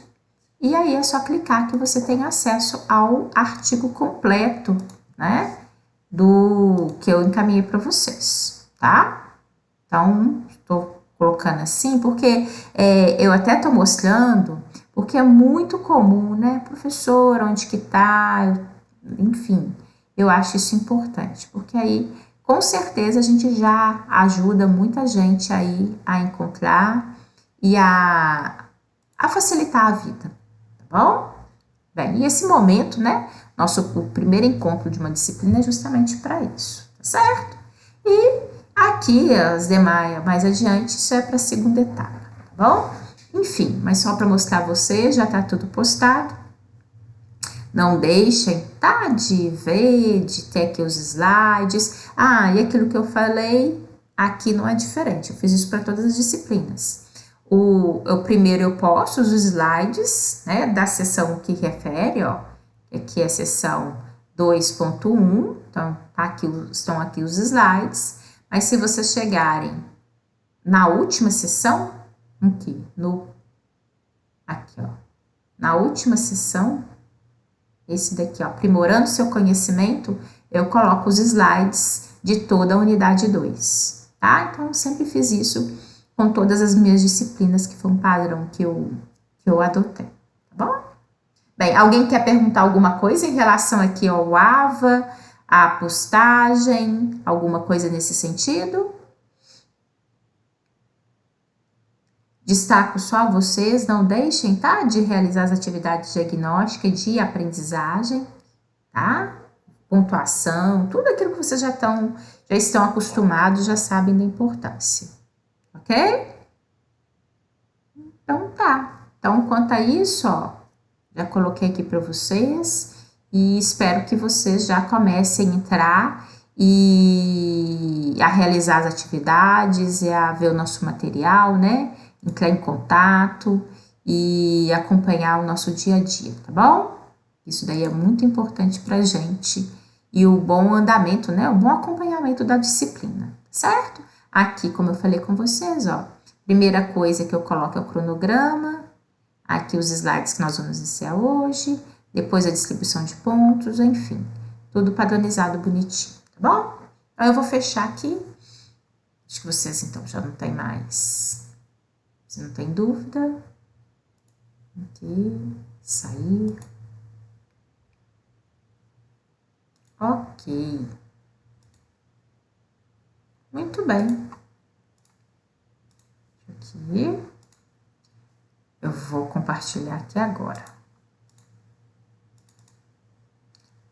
E aí é só clicar que você tem acesso ao artigo completo, né? Do que eu encaminhei para vocês, tá? Então, estou colocando assim, porque eu até estou mostrando, porque é muito comum, né? Professor, onde que tá? Enfim, eu acho isso importante, porque aí, com certeza, a gente já ajuda muita gente aí a encontrar e a facilitar a vida, tá bom? Bem, e esse momento, né? O primeiro encontro de uma disciplina é justamente para isso, tá certo? E aqui, as demais, mais adiante, isso é para a segunda etapa, tá bom? Enfim, mas só para mostrar a você, já tá tudo postado. Não deixem, tá? De ver, de ter aqui os slides. E aquilo que eu falei, aqui não é diferente. Eu fiz isso para todas as disciplinas. Primeiro eu posto os slides, né, da seção que refere, ó, aqui é a seção 2.1, então estão aqui os slides, mas se vocês chegarem na última sessão, aqui, ó, na última sessão, esse daqui, ó, aprimorando seu conhecimento, eu coloco os slides de toda a unidade 2, tá? Então, eu sempre fiz isso com todas as minhas disciplinas, que foi um padrão que eu adotei, tá bom? Bem, alguém quer perguntar alguma coisa em relação aqui ao AVA, à postagem, alguma coisa nesse sentido? Destaco só vocês, não deixem, tá? De realizar as atividades diagnósticas e de aprendizagem, tá? Pontuação, tudo aquilo que vocês já estão acostumados, já sabem da importância. Ok? Então tá. Então, quanto a isso, ó, já coloquei aqui para vocês e espero que vocês já comecem a entrar e a realizar as atividades e a ver o nosso material, né? Entrar em contato e acompanhar o nosso dia a dia, tá bom? Isso daí é muito importante pra gente e o bom andamento, né? O bom acompanhamento da disciplina, certo? Aqui, como eu falei com vocês, ó, primeira coisa que eu coloco é o cronograma, aqui os slides que nós vamos iniciar hoje, depois a distribuição de pontos, enfim, tudo padronizado bonitinho, tá bom? Então, eu vou fechar aqui, acho que vocês, então, já não tem mais, se não tem dúvida, aqui, sair, ok, muito bem, aqui, eu vou compartilhar aqui agora.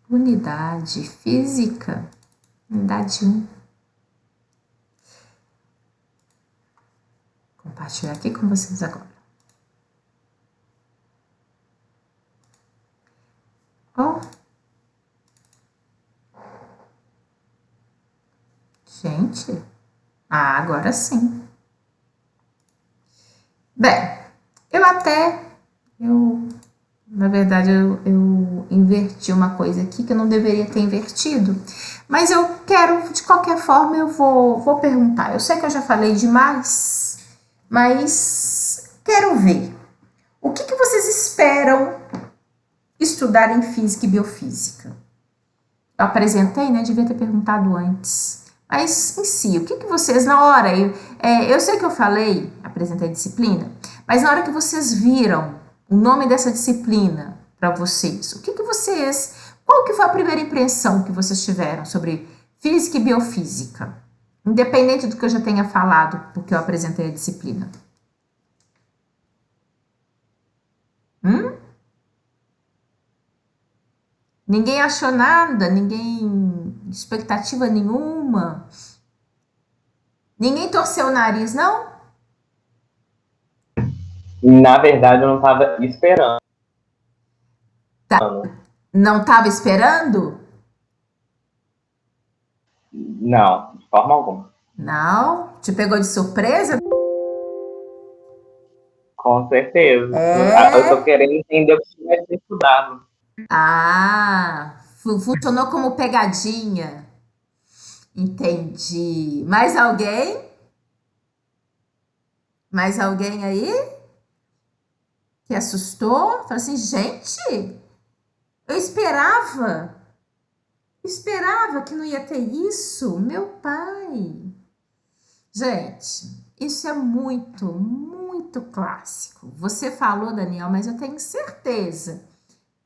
Unidade física, unidade 1. Compartilhar aqui com vocês agora. Ó. Gente. Agora sim. Bem, na verdade, eu inverti uma coisa aqui que eu não deveria ter invertido, mas eu quero, de qualquer forma, eu vou perguntar. Eu sei que eu já falei demais, mas quero ver. O que vocês esperam estudar em física e biofísica? Eu apresentei, né? Devia ter perguntado antes. Mas em si, o que vocês, na hora, eu sei que eu falei, apresentei a disciplina, mas na hora que vocês viram o nome dessa disciplina para vocês, qual que foi a primeira impressão que vocês tiveram sobre física e biofísica? Independente do que eu já tenha falado, porque eu apresentei a disciplina. Ninguém achou nada, expectativa nenhuma. Ninguém torceu o nariz, não? Na verdade, eu não estava esperando. Não estava esperando? Não, de forma alguma. Não? Te pegou de surpresa? Com certeza. Eu tô É. querendo entender o que você vai ter estudado. Ah, funcionou como pegadinha. Entendi. Mais alguém? Mais alguém aí que assustou? Falou assim, gente, eu esperava que não ia ter isso. Meu pai. Gente, isso é muito, muito clássico. Você falou, Daniel, mas eu tenho certeza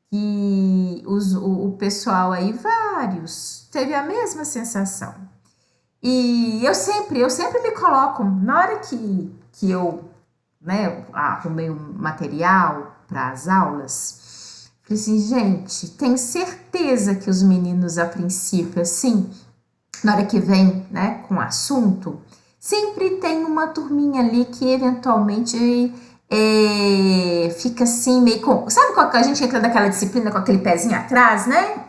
que o pessoal aí, vários, teve a mesma sensação. E eu sempre me coloco, na hora que eu, né, arrumei um material para as aulas, falei assim, gente, tenho certeza que os meninos, a princípio, assim, na hora que vem, né, com o assunto, sempre tem uma turminha ali que eventualmente fica assim, meio com. Sabe qual que a gente entra naquela disciplina com aquele pezinho atrás, né?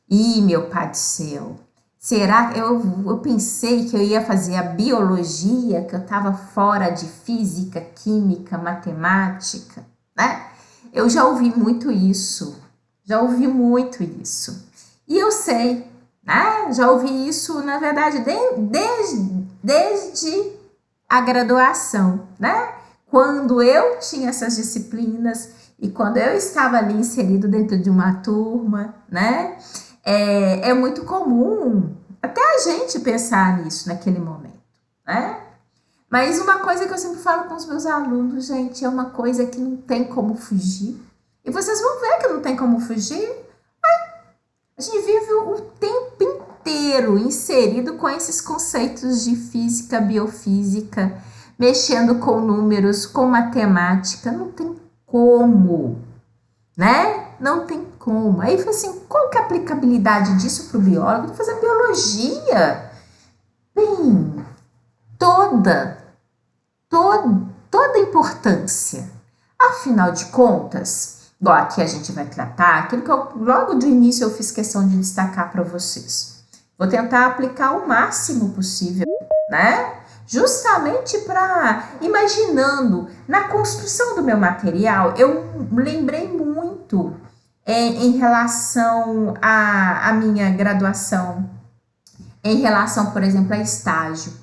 Ih, meu pai do céu. Será que eu pensei que eu ia fazer a biologia, que eu estava fora de física, química, matemática, né? Eu já ouvi muito isso. Já ouvi muito isso. E eu sei, né? Já ouvi isso, na verdade, desde a graduação, né? Quando eu tinha essas disciplinas e quando eu estava ali inserido dentro de uma turma, né? É muito comum até a gente pensar nisso naquele momento, né? Mas uma coisa que eu sempre falo com os meus alunos, gente, é uma coisa que não tem como fugir. E vocês vão ver que não tem como fugir. A gente vive o tempo inteiro inserido com esses conceitos de física, biofísica, mexendo com números, com matemática. Não tem como, né? Não tem como. Aí foi assim, qual que é a aplicabilidade disso para o biólogo? Vou fazer biologia. Bem, toda, toda a importância. Afinal de contas, igual aqui a gente vai tratar, aquilo que eu, logo do início eu fiz questão de destacar para vocês. Vou tentar aplicar o máximo possível, né? Justamente para, imaginando, na construção do meu material, eu lembrei muito em relação à minha graduação, em relação, por exemplo, a estágio.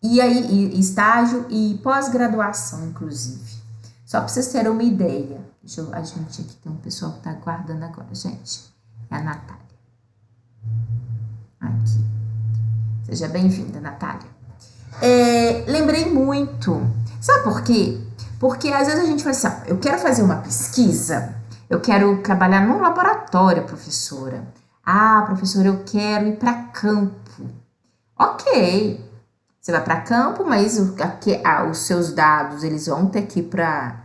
E aí, estágio e pós-graduação, inclusive. Só para vocês terem uma ideia. Deixa eu admitir que tem um pessoal que está aguardando agora, gente. É a Natália. Aqui. Seja bem-vinda, Natália. Lembrei muito. Sabe por quê? Porque às vezes a gente fala assim, eu quero fazer uma pesquisa, eu quero trabalhar num laboratório, professora. Ah, professora, eu quero ir para campo. Ok, você vai para campo, mas os seus dados eles vão ter que ir para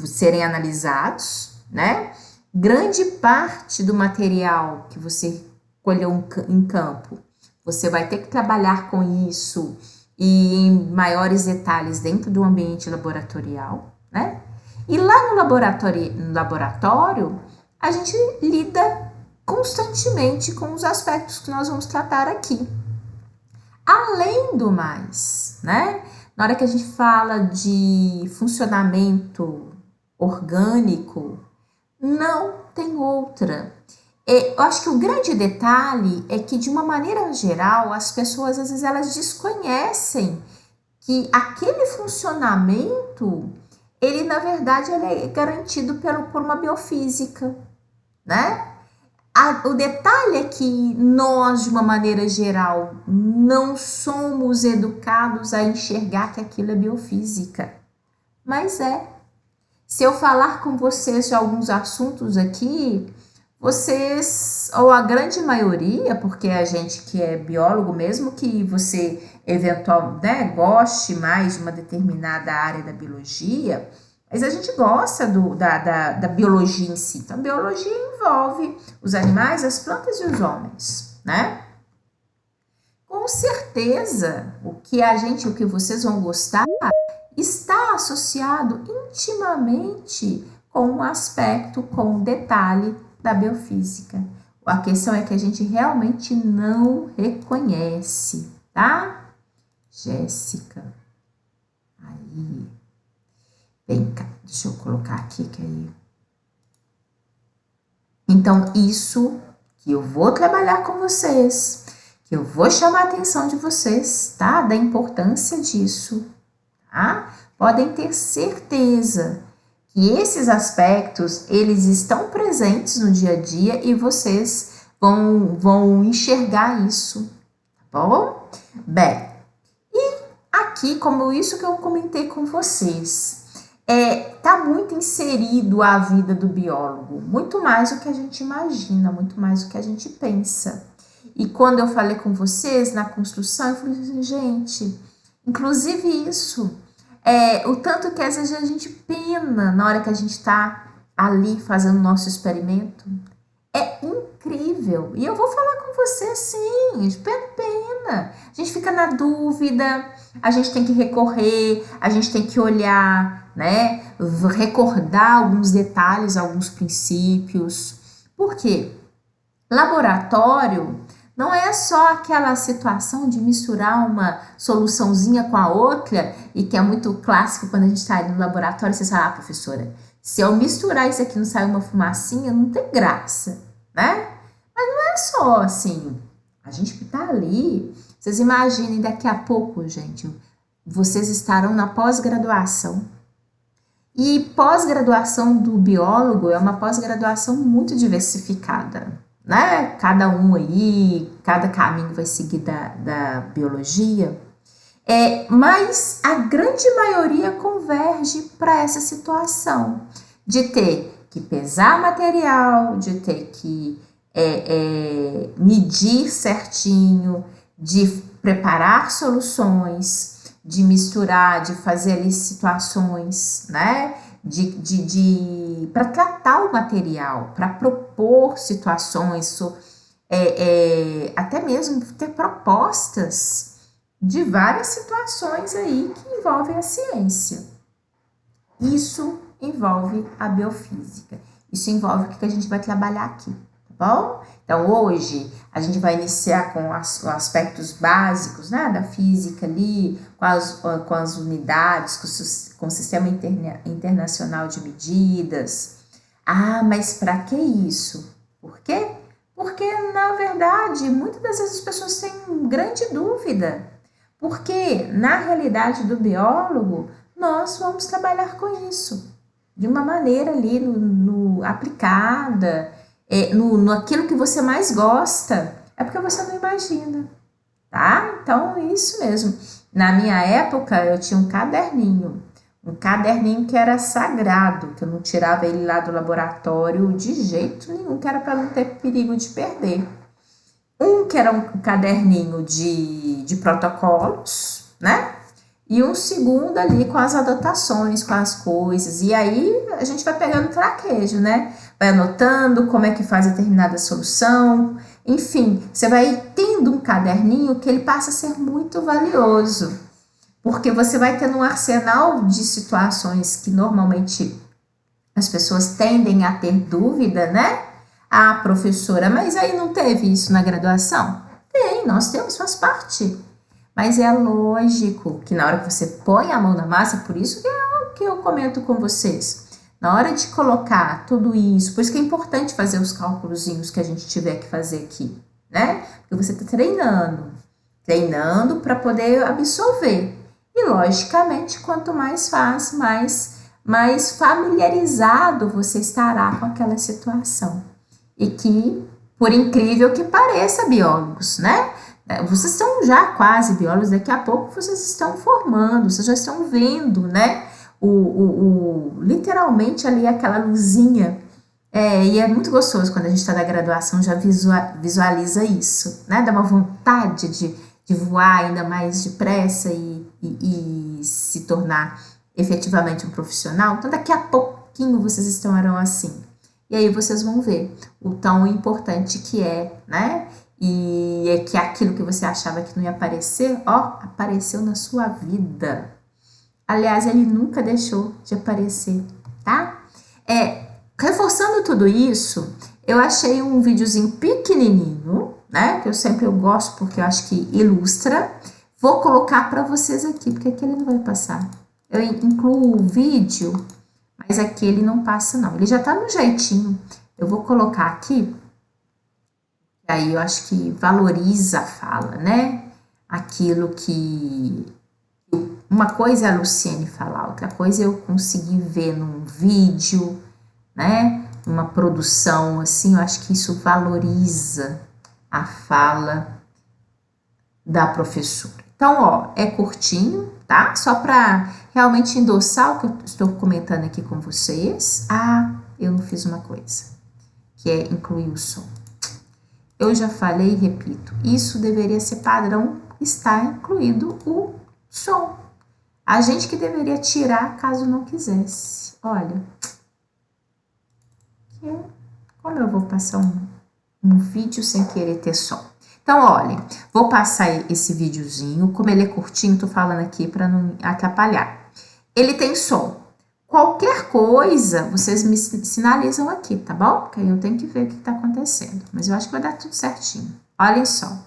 serem analisados, né? Grande parte do material que você colheu em campo, você vai ter que trabalhar com isso e em maiores detalhes dentro do ambiente laboratorial, né? E lá no laboratório a gente lida constantemente com os aspectos que nós vamos tratar aqui. Além do mais, né? Na hora que a gente fala de funcionamento orgânico, não tem outra. Eu acho que o grande detalhe é que, de uma maneira geral, as pessoas, às vezes, elas desconhecem que aquele funcionamento, ele, na verdade, ele é garantido por uma biofísica, né? O detalhe é que nós, de uma maneira geral, não somos educados a enxergar que aquilo é biofísica. Mas é. Se eu falar com vocês de alguns assuntos aqui, vocês, ou a grande maioria, porque a gente que é biólogo, mesmo que você eventualmente, né, goste mais de uma determinada área da biologia, mas a gente gosta da biologia em si. Então, a biologia envolve os animais, as plantas e os homens, né? Com certeza, o que vocês vão gostar está associado intimamente com um aspecto, com um detalhe da biofísica. A questão é que a gente realmente não reconhece, tá? Jéssica. Aí. Vem cá, deixa eu colocar aqui que aí. Então, isso que eu vou trabalhar com vocês, que eu vou chamar a atenção de vocês, tá? Da importância disso, tá? Podem ter certeza que esses aspectos, eles estão presentes no dia a dia e vocês vão enxergar isso, tá bom? Bem, e aqui, como isso que eu comentei com vocês, tá muito inserido a vida do biólogo, muito mais do que a gente imagina, muito mais do que a gente pensa. E quando eu falei com vocês na construção, eu falei assim, gente, inclusive isso, o tanto que às vezes a gente pena na hora que a gente está ali fazendo o nosso experimento, é incrível. E eu vou falar com você assim, pena. A gente fica na dúvida, a gente tem que recorrer, a gente tem que olhar, né? Recordar alguns detalhes, alguns princípios. Por quê? Laboratório não é só aquela situação de misturar uma soluçãozinha com a outra, e que é muito clássico quando a gente está ali no laboratório, você fala, professora, se eu misturar isso aqui e não sair uma fumacinha, não tem graça, né? Mas não é só assim, a gente tá ali, vocês imaginem daqui a pouco, gente, vocês estarão na pós-graduação. E pós-graduação do biólogo é uma pós-graduação muito diversificada, né? Cada um aí, cada caminho vai seguir da biologia. Mas a grande maioria converge para essa situação de ter que pesar material, de ter que medir certinho, de preparar soluções, de misturar, de fazer ali situações, né? Para tratar o material, para propor situações, até mesmo ter propostas de várias situações aí que envolvem a ciência. Isso envolve a biofísica. Isso envolve o que a gente vai trabalhar aqui, tá bom? Então, hoje, a gente vai iniciar com aspectos básicos, né, da física ali, com as unidades, com o Sistema Internacional de Medidas. Ah, mas para que isso? Por quê? Porque, na verdade, muitas das vezes as pessoas têm grande dúvida. Porque, na realidade do biólogo, nós vamos trabalhar com isso, de uma maneira ali aplicada, aquilo que você mais gosta, é porque você não imagina, tá? Então, é isso mesmo. Na minha época, eu tinha um caderninho que era sagrado, que eu não tirava ele lá do laboratório de jeito nenhum, que era para não ter perigo de perder. Que era um caderninho de protocolos, né? E um segundo ali com as anotações, com as coisas. E aí a gente vai pegando traquejo, né? Vai anotando como é que faz determinada solução. Enfim, você vai tendo um caderninho que ele passa a ser muito valioso. Porque você vai tendo um arsenal de situações que normalmente as pessoas tendem a ter dúvida, né? Ah, professora, mas aí não teve isso na graduação? Tem, nós temos, faz parte. Mas é lógico que na hora que você põe a mão na massa, por isso que é o que eu comento com vocês. Na hora de colocar tudo isso, por isso que é importante fazer os cálculozinhos que a gente tiver que fazer aqui, né? Porque você está treinando para poder absorver. E, logicamente, quanto mais faz, mais familiarizado você estará com aquela situação. E que, por incrível que pareça, biólogos, né? Vocês estão já quase biólogos, daqui a pouco vocês estão formando, vocês já estão vendo, né? Literalmente ali aquela luzinha. E é muito gostoso quando a gente está na graduação, já visualiza isso, né? Dá uma vontade de voar ainda mais depressa e se tornar efetivamente um profissional. Então, daqui a pouquinho vocês estarão assim. E aí vocês vão ver o tão importante que é, né? E é que aquilo que você achava que não ia aparecer, apareceu na sua vida. Aliás, ele nunca deixou de aparecer, tá? Reforçando tudo isso, eu achei um videozinho pequenininho, né? Que eu sempre gosto porque eu acho que ilustra. Vou colocar para vocês aqui, porque aqui ele não vai passar. Eu incluo o vídeo, mas aqui ele não passa não. Ele já tá no jeitinho. Eu vou colocar aqui, aí eu acho que valoriza a fala, né? Aquilo que... Uma coisa é a Luciene falar, outra coisa é eu conseguir ver num vídeo, né? Uma produção assim, eu acho que isso valoriza a fala da professora. Então, ó, é curtinho, tá? Só para realmente endossar o que eu estou comentando aqui com vocês. Ah, eu não fiz uma coisa, que é incluir o som. Eu já falei e repito, isso deveria ser padrão, está incluído o som. A gente que deveria tirar caso não quisesse. Olha, como eu vou passar um vídeo sem querer ter som? Então, olha, vou passar esse videozinho, como ele é curtinho, tô falando aqui para não atrapalhar. Ele tem som. Qualquer coisa, vocês me sinalizam aqui, tá bom? Porque aí eu tenho que ver o que tá acontecendo. Mas eu acho que vai dar tudo certinho. Olhem só.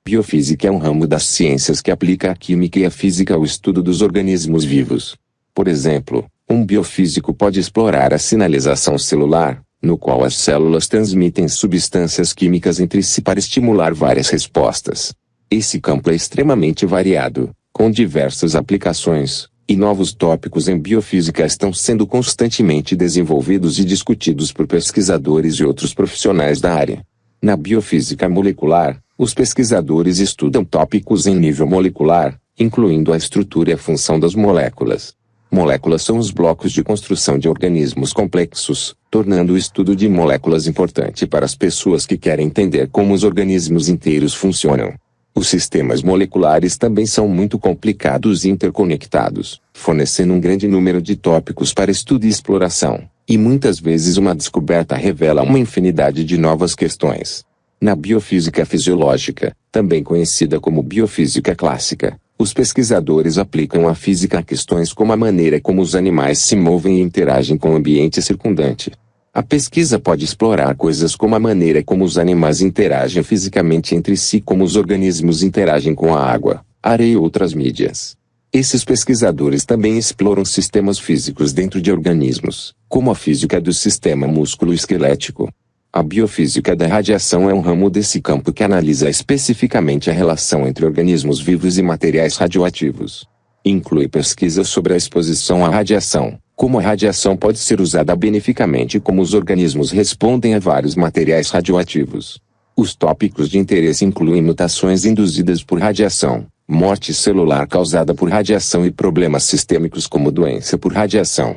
Biofísica é um ramo das ciências que aplica a química e a física ao estudo dos organismos vivos. Por exemplo, um biofísico pode explorar a sinalização celular, no qual as células transmitem substâncias químicas entre si para estimular várias respostas. Esse campo é extremamente variado, com diversas aplicações, e novos tópicos em biofísica estão sendo constantemente desenvolvidos e discutidos por pesquisadores e outros profissionais da área. Na biofísica molecular, os pesquisadores estudam tópicos em nível molecular, incluindo a estrutura e a função das moléculas. Moléculas são os blocos de construção de organismos complexos, tornando o estudo de moléculas importante para as pessoas que querem entender como os organismos inteiros funcionam. Os sistemas moleculares também são muito complicados e interconectados, fornecendo um grande número de tópicos para estudo e exploração, e muitas vezes uma descoberta revela uma infinidade de novas questões. Na biofísica fisiológica, também conhecida como biofísica clássica, os pesquisadores aplicam a física a questões como a maneira como os animais se movem e interagem com o ambiente circundante. A pesquisa pode explorar coisas como a maneira como os animais interagem fisicamente entre si, como os organismos interagem com a água, areia e outras mídias. Esses pesquisadores também exploram sistemas físicos dentro de organismos, como a física do sistema músculo-esquelético. A biofísica da radiação é um ramo desse campo que analisa especificamente a relação entre organismos vivos e materiais radioativos. Inclui pesquisas sobre a exposição à radiação, como a radiação pode ser usada beneficamente e como os organismos respondem a vários materiais radioativos. Os tópicos de interesse incluem mutações induzidas por radiação, morte celular causada por radiação e problemas sistêmicos como doença por radiação.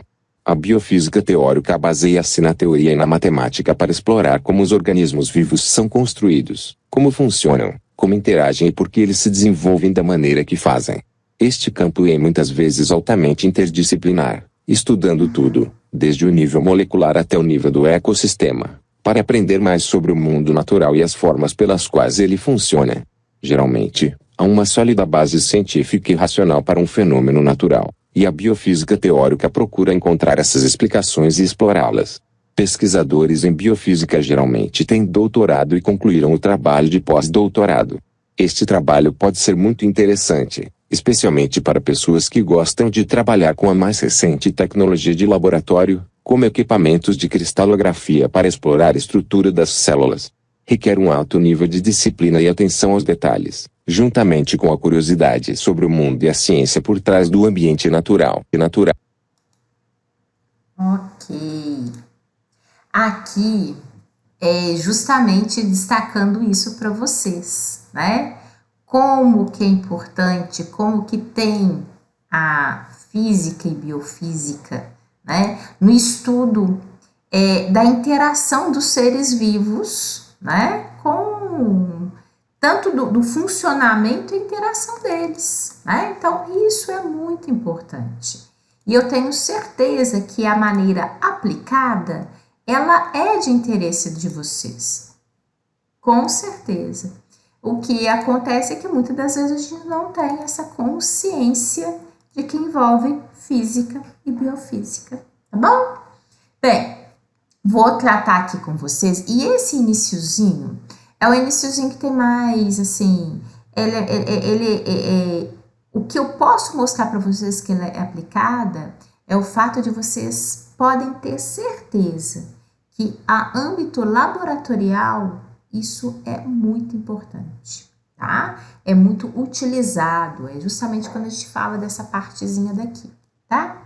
A biofísica teórica baseia-se na teoria e na matemática para explorar como os organismos vivos são construídos, como funcionam, como interagem e por que eles se desenvolvem da maneira que fazem. Este campo é muitas vezes altamente interdisciplinar, estudando tudo, desde o nível molecular até o nível do ecossistema, para aprender mais sobre o mundo natural e as formas pelas quais ele funciona. Geralmente, há uma sólida base científica e racional para um fenômeno natural, e a biofísica teórica procura encontrar essas explicações e explorá-las. Pesquisadores em biofísica geralmente têm doutorado e concluíram o trabalho de pós-doutorado. Este trabalho pode ser muito interessante, especialmente para pessoas que gostam de trabalhar com a mais recente tecnologia de laboratório, como equipamentos de cristalografia para explorar a estrutura das células. Requer um alto nível de disciplina e atenção aos detalhes, juntamente com a curiosidade sobre o mundo e a ciência por trás do ambiente natural. Ok. Aqui é justamente destacando isso para vocês, né? Como que é importante, como que tem a física e biofísica, né? No estudo da interação dos seres vivos, né? Com tanto do funcionamento e interação deles, né? Então, isso é muito importante. E eu tenho certeza que a maneira aplicada, ela é de interesse de vocês. Com certeza. O que acontece é que muitas das vezes a gente não tem essa consciência de que envolve física e biofísica, tá bom? Bem, vou tratar aqui com vocês, e esse iniciozinho é o iniciozinho que tem mais, assim, o que eu posso mostrar para vocês que ela é aplicada é o fato de vocês podem ter certeza que a âmbito laboratorial isso é muito importante, tá? É muito utilizado, é justamente quando a gente fala dessa partezinha daqui, tá?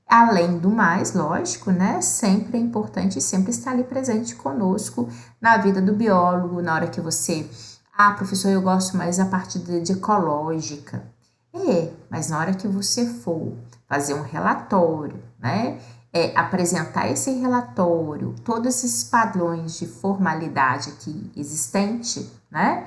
Além do mais, lógico, né? Sempre é importante sempre estar ali presente conosco na vida do biólogo, na hora que você... Ah, professor, eu gosto mais da parte de ecológica. Mas na hora que você for fazer um relatório, né? Apresentar esse relatório, todos esses padrões de formalidade aqui existente, né?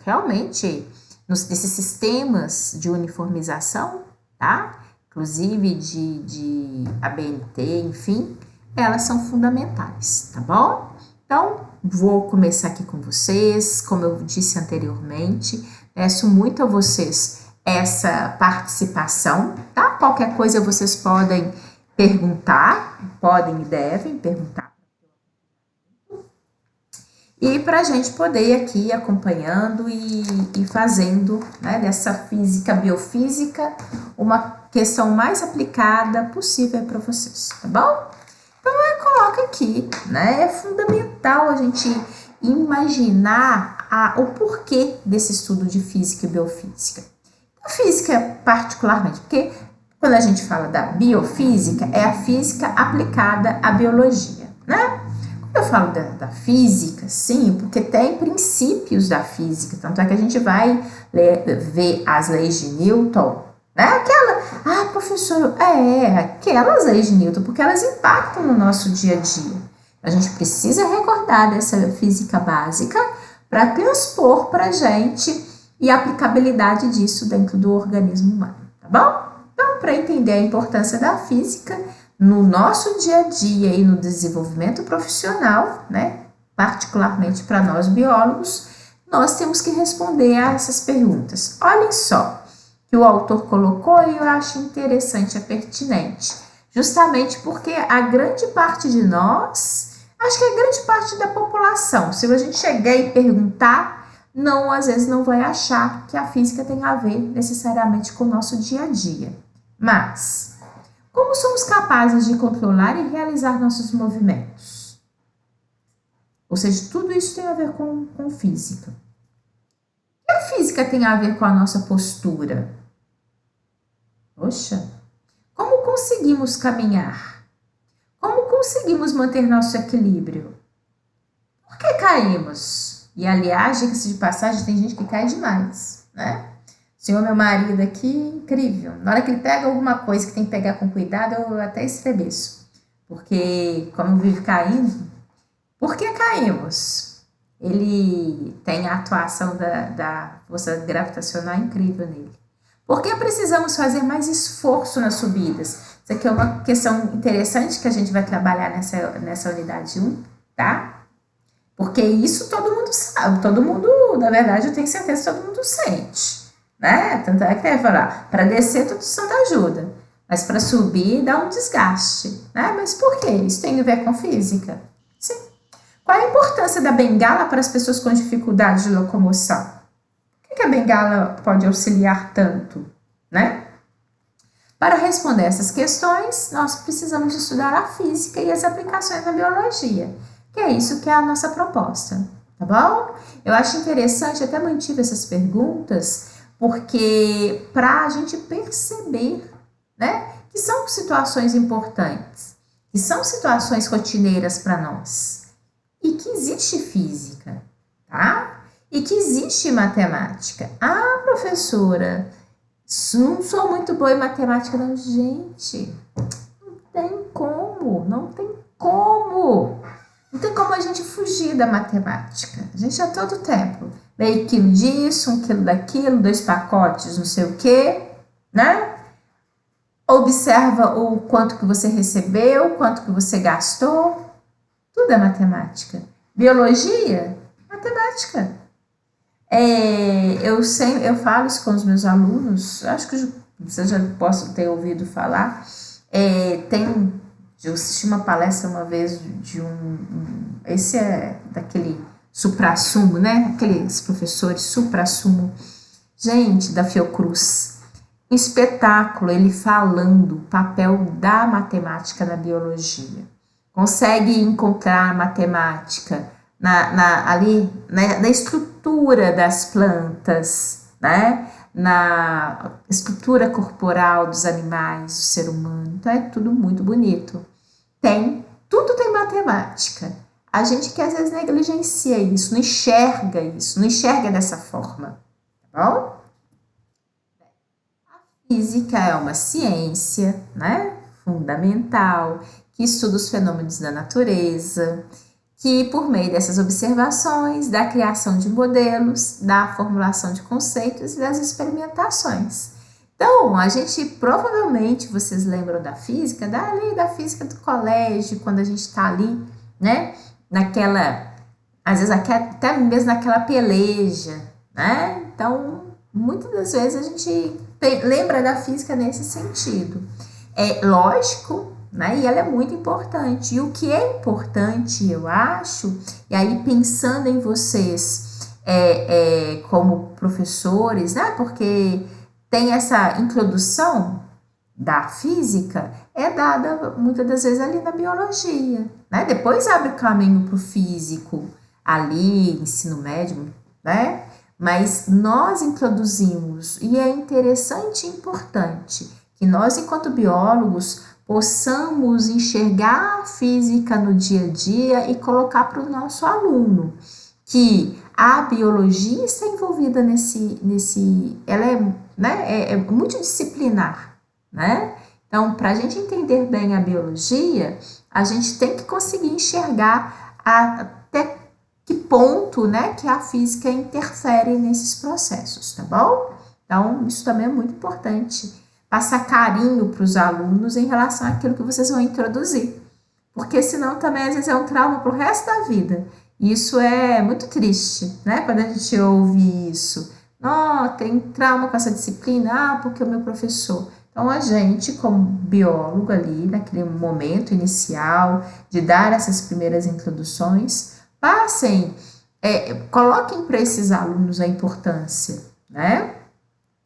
Realmente, nesses sistemas de uniformização, tá? Inclusive de ABNT, enfim, elas são fundamentais, tá bom? Então, vou começar aqui com vocês, como eu disse anteriormente, peço muito a vocês essa participação, tá? Qualquer coisa vocês podem perguntar, podem e devem perguntar. E para a gente poder ir aqui acompanhando e fazendo, né, dessa física, biofísica, uma questão mais aplicada possível para vocês, tá bom? Então, coloca aqui, né, é fundamental a gente imaginar o porquê desse estudo de física e biofísica. A física, particularmente, porque quando a gente fala da biofísica, é a física aplicada à biologia, né? Eu falo da física, sim, porque tem princípios da física, tanto é que a gente vai ver as leis de Newton, né? Professor, aquelas leis de Newton, porque elas impactam no nosso dia a dia. A gente precisa recordar dessa física básica para transpor para a gente e a aplicabilidade disso dentro do organismo humano, tá bom? Então, para entender a importância da física no nosso dia a dia e no desenvolvimento profissional, né, particularmente para nós biólogos, nós temos que responder a essas perguntas. Olhem só, que o autor colocou e eu acho interessante, é pertinente, justamente porque a grande parte de nós, acho que a grande parte da população, se a gente chegar e perguntar, às vezes não vai achar que a física tem a ver necessariamente com o nosso dia a dia. Mas, como somos capazes de controlar e realizar nossos movimentos? Ou seja, tudo isso tem a ver com física. O que a física tem a ver com a nossa postura? Poxa, como conseguimos caminhar? Como conseguimos manter nosso equilíbrio? Por que caímos? E aliás, diga-se de passagem, tem gente que cai demais, né? O senhor, meu marido aqui, incrível. Na hora que ele pega alguma coisa que tem que pegar com cuidado, eu até estremeço. Porque, como vive caindo, por que caímos? Ele tem a atuação da força gravitacional incrível nele. Por que precisamos fazer mais esforço nas subidas? Isso aqui é uma questão interessante que a gente vai trabalhar nessa unidade 1, tá? Porque isso todo mundo sabe, na verdade, eu tenho certeza que todo mundo sente, né? Tanto é que deve falar, para descer tudo santo ajuda, mas para subir dá um desgaste, né? Mas por quê? Isso tem a ver com física? Sim. Qual a importância da bengala para as pessoas com dificuldade de locomoção? Por que a bengala pode auxiliar tanto, né? Para responder essas questões, nós precisamos estudar a física e as aplicações na biologia, que é isso que é a nossa proposta, tá bom? Eu acho interessante, até mantive essas perguntas, porque para a gente perceber, né, que são situações importantes, que são situações rotineiras para nós, e que existe física, tá? E que existe matemática. Ah, professora, não sou muito boa em matemática, não. Gente, não tem como. Não tem como a gente fugir da matemática. A gente a todo tempo. Meio quilo disso, 1 quilo daquilo, 2 pacotes, não sei o quê, né? Observa o quanto que você recebeu, quanto que você gastou. Tudo é matemática. Biologia, matemática. Eu falo isso com os meus alunos, acho que vocês já possam ter ouvido falar. Eu assisti uma palestra uma vez esse é daquele suprassumo, né? Aqueles professores suprassumo. Gente, da Fiocruz. Um espetáculo, ele falando o papel da matemática na biologia. Consegue encontrar matemática ali, né, na estrutura das plantas, né? Na estrutura corporal dos animais, do ser humano. Então é tudo muito bonito. Tudo tem matemática. A gente que às vezes negligencia isso, não enxerga dessa forma, tá bom? A física é uma ciência, né, fundamental, que estuda os fenômenos da natureza, que por meio dessas observações, da criação de modelos, da formulação de conceitos e das experimentações. Então, a gente, provavelmente, vocês lembram da física, da lei da física do colégio, quando a gente está ali, né, às vezes até mesmo naquela peleja, né? Então, muitas das vezes a gente lembra da física nesse sentido. É lógico, né? E ela é muito importante. E o que é importante, eu acho, e aí pensando em vocês como professores, né? Porque tem essa introdução da física, é dada muitas das vezes ali na biologia, né? Depois abre o caminho para o físico, ali, ensino médio, né? Mas nós introduzimos, e é interessante e importante, que nós, enquanto biólogos, possamos enxergar a física no dia a dia e colocar para o nosso aluno que a biologia está envolvida ela é, né, é muito disciplinar, né? Então, para a gente entender bem a biologia, a gente tem que conseguir enxergar até que ponto, né, que a física interfere nesses processos, tá bom? Então, isso também é muito importante. Passar carinho para os alunos em relação àquilo que vocês vão introduzir. Porque senão também às vezes é um trauma para o resto da vida. E isso é muito triste, né? Quando a gente ouve isso. Não, tem trauma com essa disciplina, porque o meu professor. Então a gente, como biólogo ali, naquele momento inicial de dar essas primeiras introduções, coloquem para esses alunos a importância, né?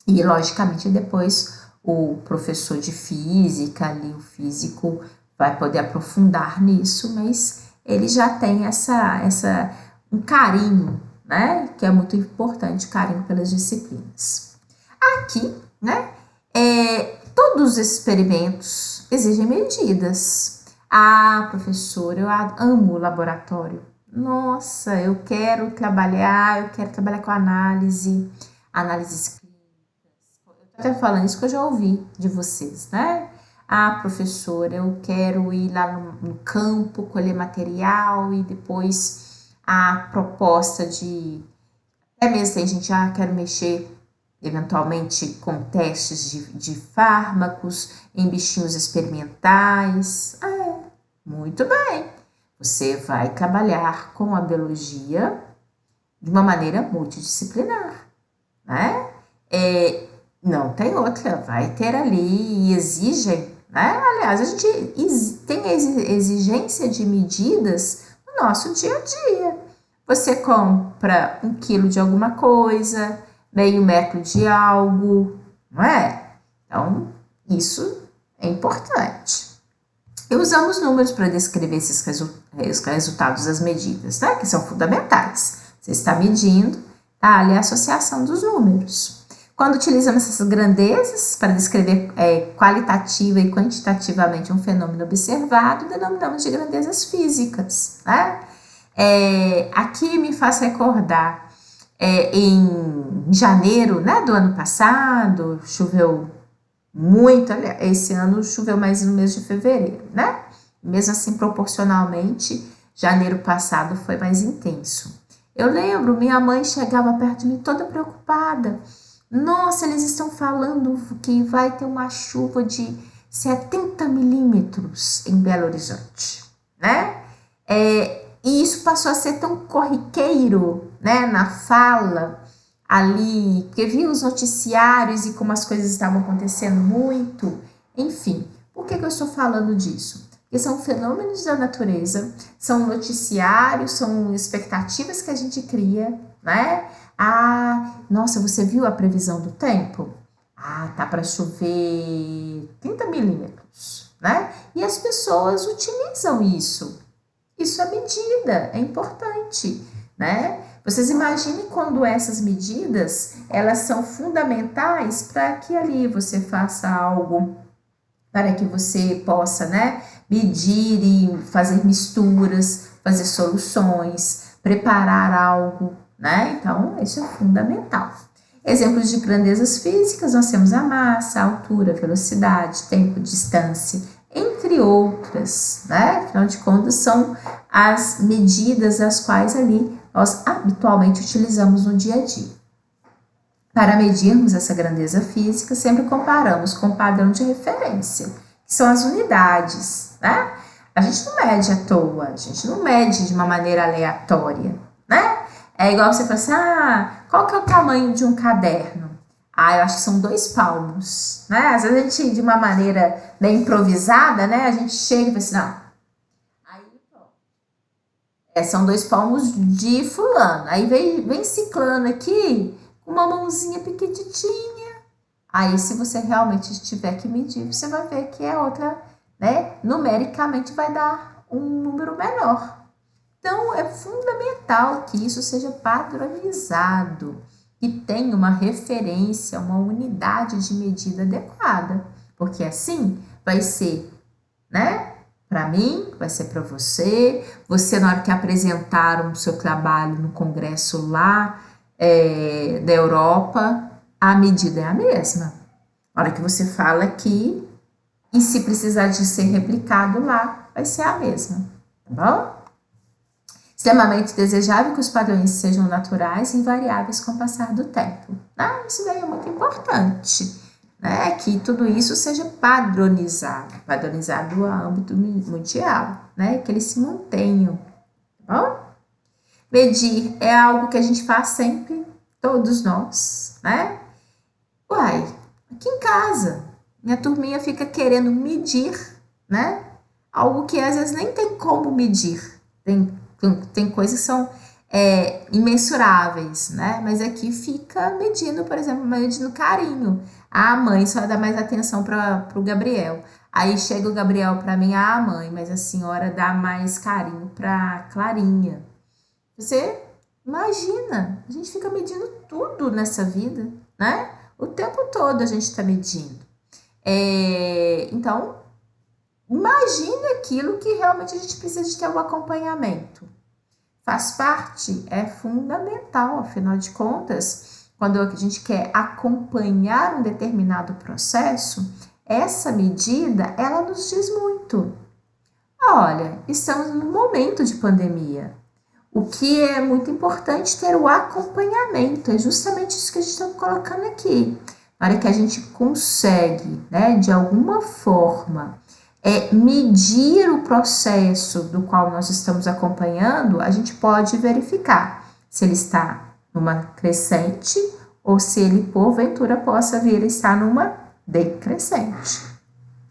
E logicamente depois o professor de física ali, o físico, vai poder aprofundar nisso, mas ele já tem um carinho, né? Que é muito importante, carinho pelas disciplinas. Aqui, né? Todos os experimentos exigem medidas. Ah, professora, eu amo o laboratório. Nossa, eu quero trabalhar com análises clínicas. Eu tô até falando isso que eu já ouvi de vocês, né? Ah, professora, eu quero ir lá no campo, colher material e depois a proposta até mesmo tem gente, quero mexer eventualmente com testes de fármacos em bichinhos experimentais. Muito bem. Você vai trabalhar com a biologia de uma maneira multidisciplinar, né? Não tem outra, vai ter ali e exigem, né? Aliás, a gente tem exigência de medidas no nosso dia a dia. Você compra 1 quilo de alguma coisa, meio metro de algo, não é? Então, isso é importante. E usamos números para descrever esses resultados das medidas, né? Que são fundamentais. Você está medindo, tá ali a associação dos números. Quando utilizamos essas grandezas para descrever qualitativa e quantitativamente um fenômeno observado, denominamos de grandezas físicas, né? Aqui me faz recordar, em janeiro, né, do ano passado, choveu muito, esse ano choveu mais no mês de fevereiro, né? Mesmo assim, proporcionalmente, janeiro passado foi mais intenso. Eu lembro, minha mãe chegava perto de mim toda preocupada. Nossa, eles estão falando que vai ter uma chuva de 70 milímetros em Belo Horizonte, né? E isso passou a ser tão corriqueiro, né, na fala ali, porque vi os noticiários e como as coisas estavam acontecendo muito. Enfim, por que eu estou falando disso? porque são fenômenos da natureza, são noticiários, são expectativas que a gente cria, né? Ah, nossa, você viu a previsão do tempo? Ah, tá para chover 30 milímetros, né? E as pessoas utilizam isso. Isso é medida, é importante, né? Vocês imaginem quando essas medidas, elas são fundamentais para que ali você faça algo, para que você possa, né, medir e fazer misturas, fazer soluções, preparar algo, né? Então, isso é fundamental. Exemplos de grandezas físicas, nós temos a massa, a altura, velocidade, tempo, distância, entre outras, né? Afinal de contas, são as medidas as quais ali nós habitualmente utilizamos no dia a dia. Para medirmos essa grandeza física, sempre comparamos com o padrão de referência, que são as unidades, né? A gente não mede à toa, a gente não mede de uma maneira aleatória, né? É igual você falar assim, qual que é o tamanho de um caderno? Eu acho que são 2 palmos, né? Às vezes a gente, de uma maneira bem improvisada, né? A gente chega e fala assim, não. Aí, são 2 palmos de fulano. Aí vem ciclano aqui, com uma mãozinha pequititinha. Aí, se você realmente tiver que medir, você vai ver que é outra, né? Numericamente vai dar um número menor. Então, é fundamental que isso seja padronizado, que tenha uma referência, uma unidade de medida adequada, porque assim vai ser, né, para mim, vai ser para você, na hora que apresentar o seu trabalho no congresso lá da Europa, a medida é a mesma. Na hora que você fala aqui, e se precisar de ser replicado lá, vai ser a mesma, tá bom? Extremamente desejável que os padrões sejam naturais e invariáveis com o passar do tempo. Isso daí é muito importante, né? Que tudo isso seja padronizado a âmbito mundial, né? Que eles se mantenham, tá bom? Medir é algo que a gente faz sempre, todos nós, né? Aqui em casa, minha turminha fica querendo medir, né? Algo que às vezes nem tem como medir, tem coisas que são imensuráveis, né? Mas aqui fica medindo, por exemplo, medindo carinho. A mãe só dá mais atenção para o Gabriel. Aí chega o Gabriel para mim, mãe, mas a senhora dá mais carinho para Clarinha. Você imagina, a gente fica medindo tudo nessa vida, né? O tempo todo a gente está medindo. Então, imagine aquilo que realmente a gente precisa de ter um acompanhamento. Faz parte, é fundamental, afinal de contas, quando a gente quer acompanhar um determinado processo, essa medida, ela nos diz muito. Olha, estamos num momento de pandemia. O que é muito importante ter o acompanhamento, é justamente isso que a gente está colocando aqui. Na hora que a gente consegue, né, de alguma forma, medir o processo do qual nós estamos acompanhando, a gente pode verificar se ele está numa crescente ou se ele, porventura, possa vir a estar numa decrescente.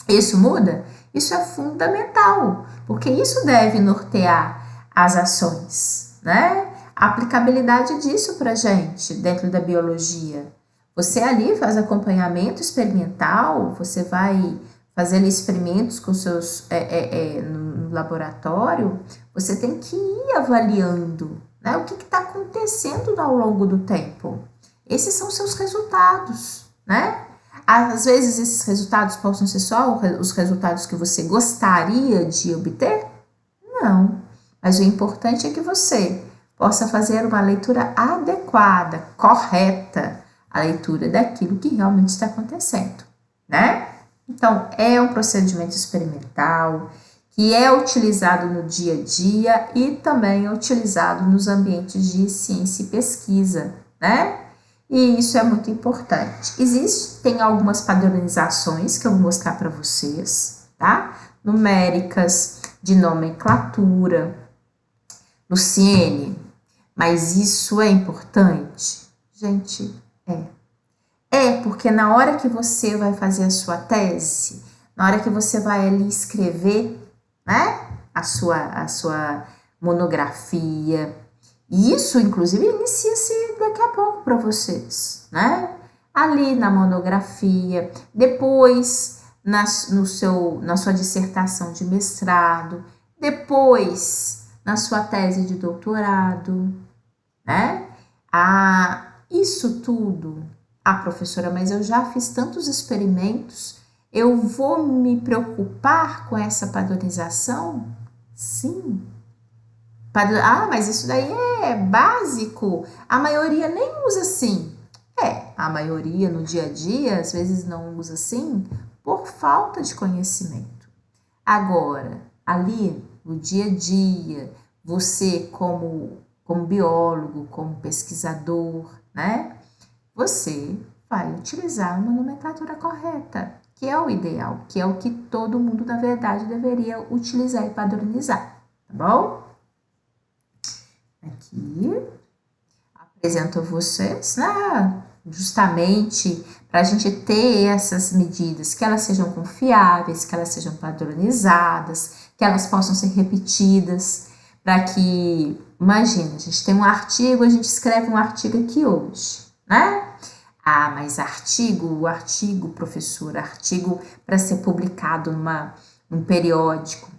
Isso muda? Isso é fundamental, porque isso deve nortear as ações, né? A aplicabilidade disso para a gente dentro da biologia. Você ali faz acompanhamento experimental, você vai fazendo experimentos com seus no laboratório, você tem que ir avaliando, né, o que está acontecendo ao longo do tempo. Esses são seus resultados, né? Às vezes esses resultados possam ser só os resultados que você gostaria de obter? Não. Mas o importante é que você possa fazer uma leitura adequada, correta, a leitura daquilo que realmente está acontecendo, né? Então, é um procedimento experimental que é utilizado no dia a dia e também é utilizado nos ambientes de ciência e pesquisa, né? E isso é muito importante. Existem algumas padronizações que eu vou mostrar para vocês, tá? Numéricas, de nomenclatura, no CN, mas isso é importante? Gente, porque na hora que você vai fazer a sua tese, na hora que você vai ali escrever, né? A sua monografia. E isso, inclusive, inicia-se daqui a pouco para vocês, né? Ali na monografia, depois na sua dissertação de mestrado, depois na sua tese de doutorado, né? Isso tudo. Professora, mas eu já fiz tantos experimentos, eu vou me preocupar com essa padronização? Sim. Mas isso daí é básico. A maioria nem usa assim. A maioria no dia a dia, às vezes não usa assim, por falta de conhecimento. Agora, ali, no dia a dia, você como biólogo, como pesquisador, né? Você vai utilizar uma nomenclatura correta, que é o ideal, que é o que todo mundo, na verdade, deveria utilizar e padronizar, tá bom? Aqui, apresento a vocês, justamente para a gente ter essas medidas, que elas sejam confiáveis, que elas sejam padronizadas, que elas possam ser repetidas, para que, imagina, a gente tem um artigo, a gente escreve um artigo aqui hoje, né? Mas artigo, professor, artigo para ser publicado num periódico,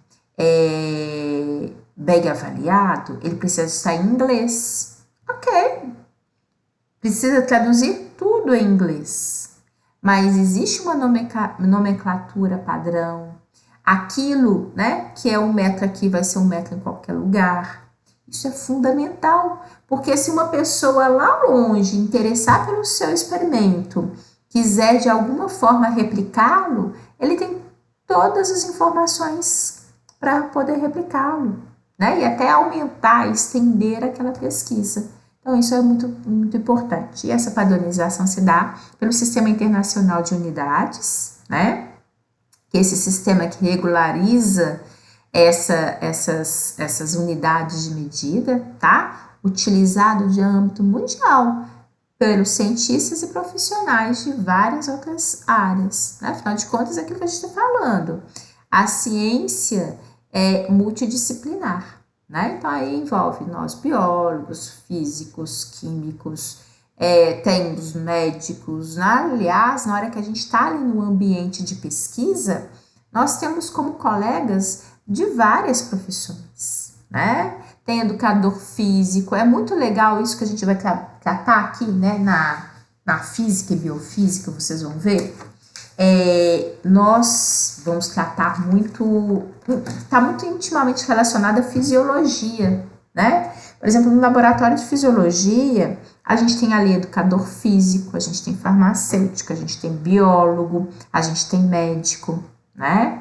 bem avaliado, ele precisa estar em inglês. Ok. Precisa traduzir tudo em inglês. Mas existe uma nomenclatura padrão. Aquilo, né, que é um metro aqui vai ser um metro em qualquer lugar. Isso é fundamental, porque se uma pessoa lá longe interessar pelo seu experimento, quiser de alguma forma replicá-lo, ele tem todas as informações para poder replicá-lo, né? E até aumentar, estender aquela pesquisa. Então, isso é muito, muito importante. E essa padronização se dá pelo Sistema Internacional de Unidades, né? Que é esse sistema que regulariza essas unidades de medida, tá? Utilizado de âmbito mundial pelos cientistas e profissionais de várias outras áreas, né? Afinal de contas, é aquilo que a gente está falando. A ciência é multidisciplinar, né? Então, aí envolve nós biólogos, físicos, químicos, tem os médicos, né? Aliás, na hora que a gente está ali no ambiente de pesquisa, nós temos como colegas de várias profissões, né? Tem educador físico, é muito legal isso que a gente vai tratar aqui, né? Na física e biofísica, vocês vão ver. Nós vamos tratar está muito intimamente relacionado à fisiologia, né? Por exemplo, no laboratório de fisiologia, a gente tem ali educador físico, a gente tem farmacêutico, a gente tem biólogo, a gente tem médico, né?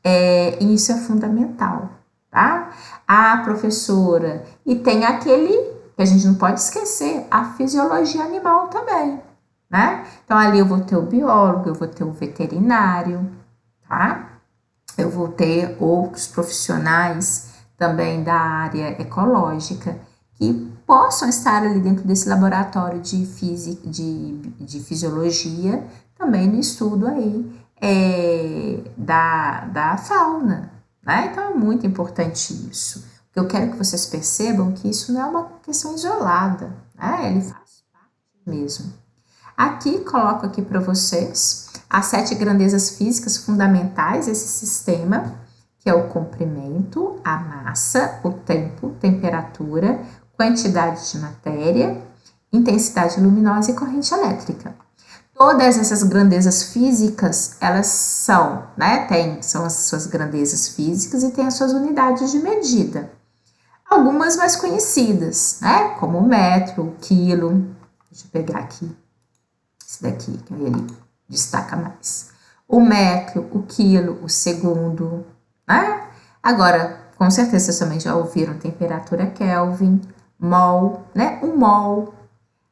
E isso é fundamental, tá? A professora, e tem aquele que a gente não pode esquecer, a fisiologia animal também, né? Então, ali eu vou ter o biólogo, eu vou ter o veterinário, tá? Eu vou ter outros profissionais também da área ecológica que possam estar ali dentro desse laboratório de fisiologia, também no estudo aí da fauna, né? Então, é muito importante isso. Porque eu quero que vocês percebam que isso não é uma questão isolada, né? Ele faz parte mesmo. Aqui, coloco aqui para vocês as 7 grandezas físicas fundamentais desse sistema, que é o comprimento, a massa, o tempo, temperatura, quantidade de matéria, intensidade luminosa e corrente elétrica. Todas essas grandezas físicas, elas são as suas grandezas físicas e têm as suas unidades de medida. Algumas mais conhecidas, né? Como o metro, o quilo. Deixa eu pegar aqui esse daqui, que aí ele destaca mais. O metro, o quilo, o segundo, né? Agora, com certeza vocês também já ouviram temperatura Kelvin, mol, né? O mol.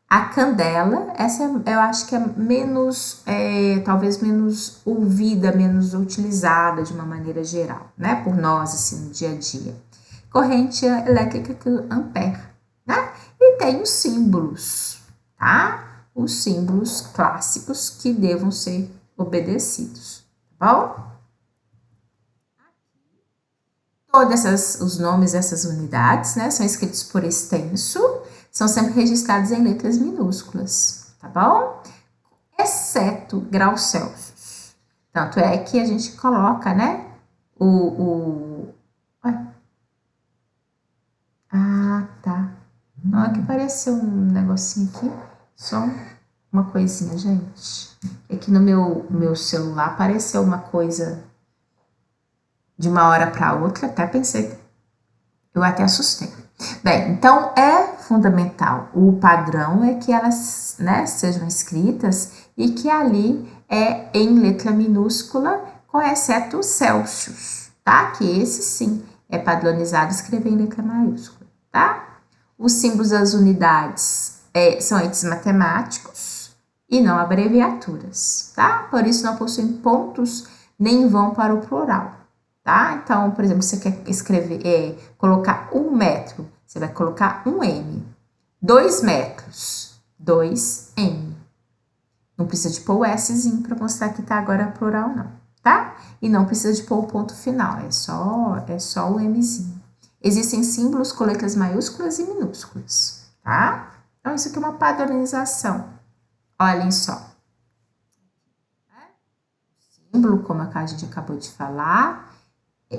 A candela, essa eu acho que é talvez menos ouvida, menos utilizada de uma maneira geral, né? Por nós, assim, no dia a dia. Corrente elétrica, que é o ampere, né? E tem os símbolos, tá? Os símbolos clássicos que devam ser obedecidos, tá bom? Os nomes dessas unidades, né, são escritos por extenso, são sempre registrados em letras minúsculas, tá bom? Exceto graus Celsius. Tanto é que a gente coloca, né, Ah, tá. Não, é que apareceu um negocinho aqui, só uma coisinha, gente. É que no meu celular apareceu uma coisa de uma hora para outra, até pensei, eu até assustei. Bem, então é fundamental, o padrão é que elas, né, sejam escritas e que ali é em letra minúscula, com exceto Celsius, tá? Que esse sim é padronizado escrever em letra maiúscula, tá? Os símbolos das unidades são entes matemáticos e não abreviaturas, tá? Por isso não possuem pontos nem vão para o plural, tá? Então, por exemplo, você quer escrever, colocar 1 metro, você vai colocar 1M. 2 metros, 2M. Não precisa de pôr o Szinho para mostrar que tá agora plural, não, tá? E não precisa de pôr o ponto final, é só o Mzinho. Existem símbolos com letras maiúsculas e minúsculas, tá? Então, isso aqui é uma padronização. Olhem só. Símbolo, como a gente acabou de falar,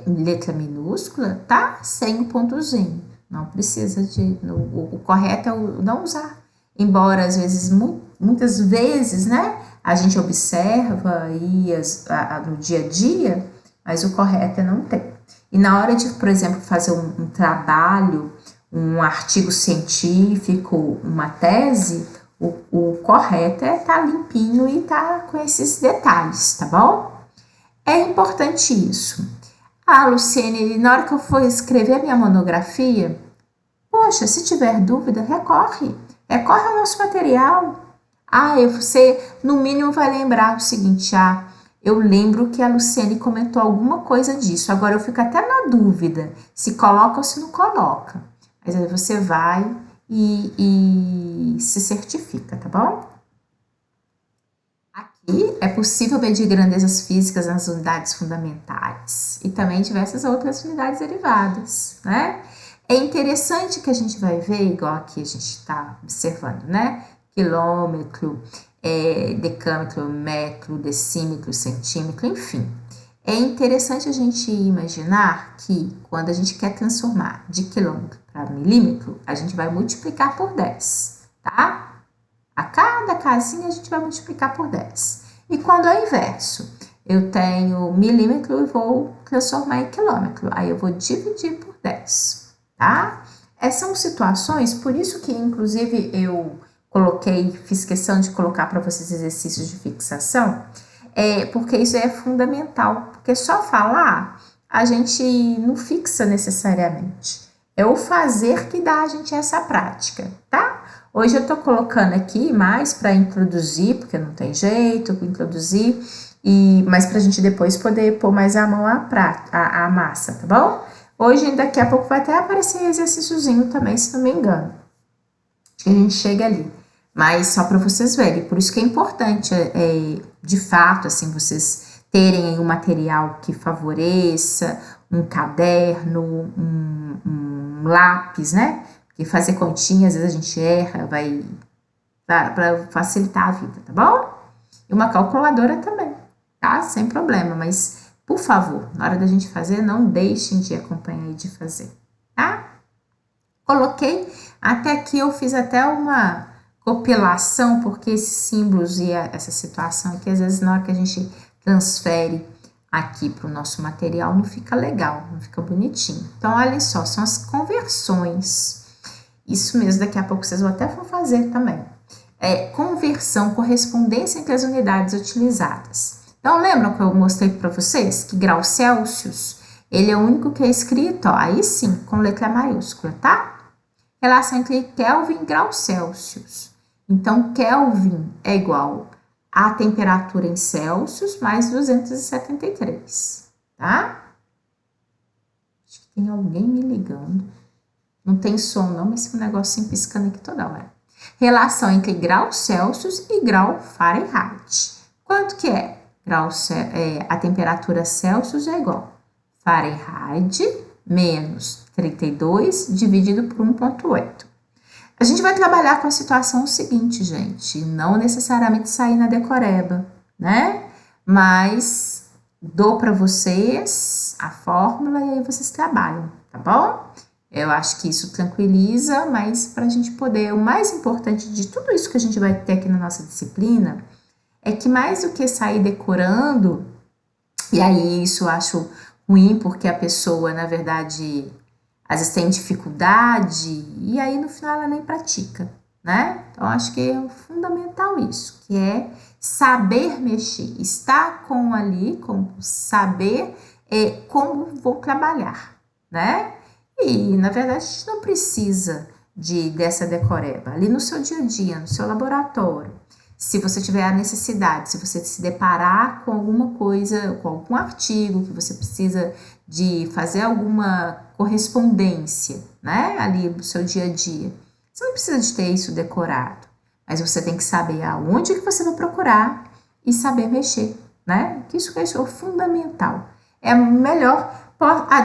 letra minúscula, tá? Sem o pontozinho. Não precisa de... O correto é não usar. Embora, às vezes, muitas vezes, né? A gente observa aí no dia a dia, mas o correto é não ter. E na hora de, por exemplo, fazer um trabalho, um artigo científico, uma tese, o correto é estar limpinho e estar com esses detalhes, tá bom? É importante isso. Ah, Luciene, na hora que eu for escrever a minha monografia, poxa, se tiver dúvida, recorre ao nosso material. Ah, você no mínimo vai lembrar o seguinte, eu lembro que a Luciene comentou alguma coisa disso, agora eu fico até na dúvida se coloca ou se não coloca. Mas aí você vai e se certifica, tá bom? Aqui é possível medir grandezas físicas nas unidades fundamentais e também diversas outras unidades derivadas, né? É interessante que a gente vai ver, igual aqui a gente está observando, né? Quilômetro, decâmetro, metro, decímetro, centímetro, enfim. É interessante a gente imaginar que quando a gente quer transformar de quilômetro para milímetro, a gente vai multiplicar por 10, tá? A cada casinha a gente vai multiplicar por 10. E quando é o inverso, eu tenho milímetro e vou transformar em quilômetro, aí eu vou dividir por 10, tá? Essas são situações, por isso que inclusive eu fiz questão de colocar para vocês exercícios de fixação, porque isso é fundamental, porque só falar a gente não fixa necessariamente, é o fazer que dá a gente essa prática, tá? Hoje eu tô colocando aqui mais para introduzir, porque não tem jeito, introduzir, mas pra gente depois poder pôr mais a mão à massa, tá bom? Hoje, daqui a pouco, vai até aparecer exercíciozinho também, se não me engano. Acho que a gente chega ali. Mas só para vocês verem, por isso que é importante, de fato, assim, vocês terem um material que favoreça, um caderno, um lápis, né? Porque fazer continha, às vezes a gente erra, para facilitar a vida, tá bom? E uma calculadora também, tá? Sem problema, mas, por favor, na hora da gente fazer, não deixem de acompanhar e de fazer, tá? Coloquei, até aqui eu fiz até uma compilação, porque esses símbolos e essa situação aqui, às vezes na hora que a gente transfere aqui para o nosso material, não fica legal, não fica bonitinho. Então, olha só, são as conversões. Isso mesmo, daqui a pouco vocês vão até fazer também. Conversão, correspondência entre as unidades utilizadas. Então, lembram que eu mostrei para vocês que grau Celsius, ele é o único que é escrito, aí sim, com letra maiúscula, tá? Relação entre Kelvin e grau Celsius. Então, Kelvin é igual a temperatura em Celsius mais 273, tá? Acho que tem alguém me ligando. Não tem som não, mas tem um negocinho piscando aqui toda hora. Relação entre grau Celsius e grau Fahrenheit. Quanto que é? A temperatura Celsius é igual Fahrenheit menos 32 dividido por 1,8. A gente vai trabalhar com a situação seguinte, gente, não necessariamente sair na decoreba, né? Mas dou para vocês a fórmula e aí vocês trabalham, tá bom? Eu acho que isso tranquiliza, mas para a gente poder, o mais importante de tudo isso que a gente vai ter aqui na nossa disciplina é que mais do que sair decorando, e aí isso eu acho ruim porque a pessoa, na verdade, às vezes tem dificuldade e aí no final ela nem pratica, né? Então acho que é fundamental isso, que é saber mexer, estar com ali, com saber como vou trabalhar, né? E na verdade a gente não precisa dessa decoreba ali no seu dia a dia, no seu laboratório. Se você tiver a necessidade, se você se deparar com alguma coisa, com algum artigo que você precisa de fazer alguma correspondência, né, ali no seu dia a dia, você não precisa de ter isso decorado, mas você tem que saber aonde que você vai procurar e saber mexer, né, que isso é o fundamental. É melhor,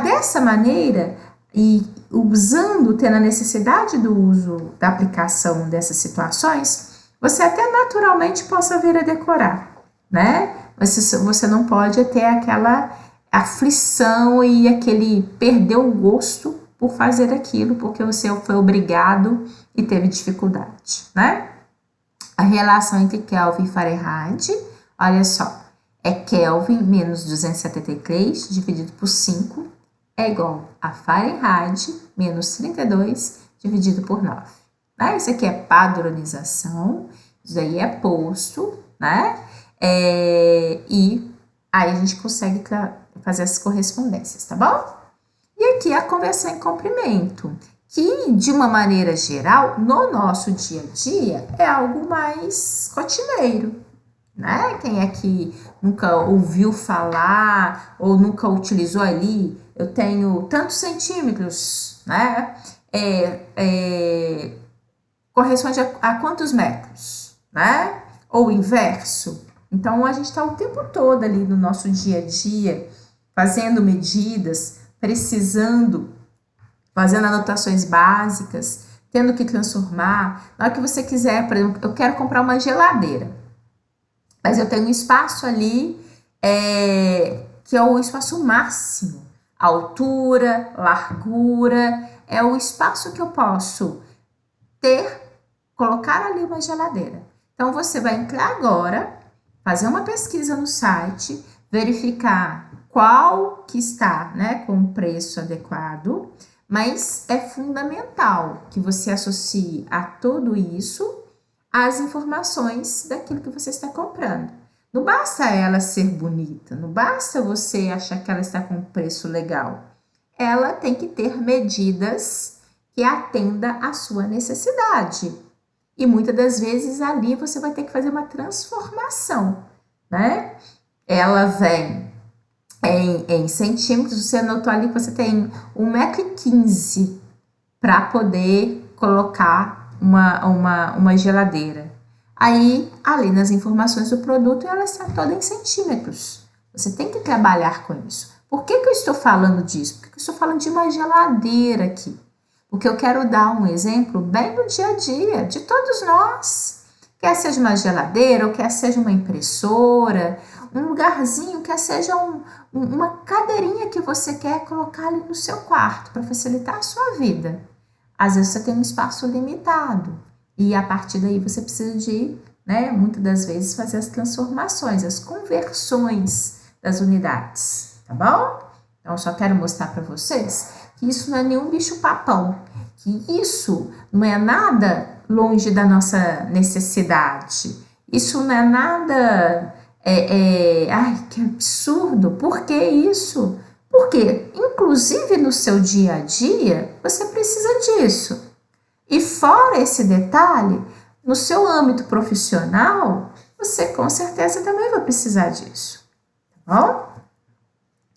dessa maneira, e usando, tendo a necessidade do uso, da aplicação dessas situações, você até naturalmente possa vir a decorar, né? Você não pode ter aquela aflição e aquele perder o gosto por fazer aquilo, porque você foi obrigado e teve dificuldade, né? A relação entre Kelvin e Fahrenheit, olha só, é Kelvin menos 273 dividido por 5 é igual a Fahrenheit menos 32 dividido por 9. Né? Isso aqui é padronização, isso aí é posto, né? E aí a gente consegue fazer as correspondências, tá bom? E aqui a conversão em comprimento, que de uma maneira geral, no nosso dia a dia, é algo mais rotineiro, né? Quem é que nunca ouviu falar ou nunca utilizou ali, eu tenho tantos centímetros, né? Corresponde a quantos metros, né? Ou inverso. Então, a gente está o tempo todo ali no nosso dia a dia, fazendo medidas, precisando, fazendo anotações básicas, tendo que transformar. Na hora que você quiser, por exemplo, eu quero comprar uma geladeira, mas eu tenho um espaço ali que é o espaço máximo. A altura, largura, é o espaço que eu posso colocar ali uma geladeira. Então, você vai entrar agora, fazer uma pesquisa no site, verificar qual que está, né, com o preço adequado, mas é fundamental que você associe a tudo isso as informações daquilo que você está comprando. Não basta ela ser bonita, não basta você achar que ela está com um preço legal. Ela tem que ter medidas que atenda à sua necessidade. E muitas das vezes ali você vai ter que fazer uma transformação, né? Ela vem em centímetros, você anotou ali que você tem 1,15 m para poder colocar uma geladeira. Aí, ali nas informações do produto, ela está toda em centímetros. Você tem que trabalhar com isso. Por que eu estou falando disso? Porque eu estou falando de uma geladeira aqui. Porque eu quero dar um exemplo bem do dia a dia, de todos nós. Quer seja uma geladeira, ou quer seja uma impressora, um lugarzinho, quer seja uma cadeirinha que você quer colocar ali no seu quarto para facilitar a sua vida. Às vezes você tem um espaço limitado e a partir daí você precisa de, né, muitas das vezes fazer as transformações, as conversões das unidades, tá bom? Então eu só quero mostrar para vocês que isso não é nenhum bicho-papão, que isso não é nada longe da nossa necessidade, isso não é nada, ai, que absurdo, por que isso? Porque, inclusive no seu dia a dia, você precisa disso. E fora esse detalhe, no seu âmbito profissional, você com certeza também vai precisar disso, tá bom?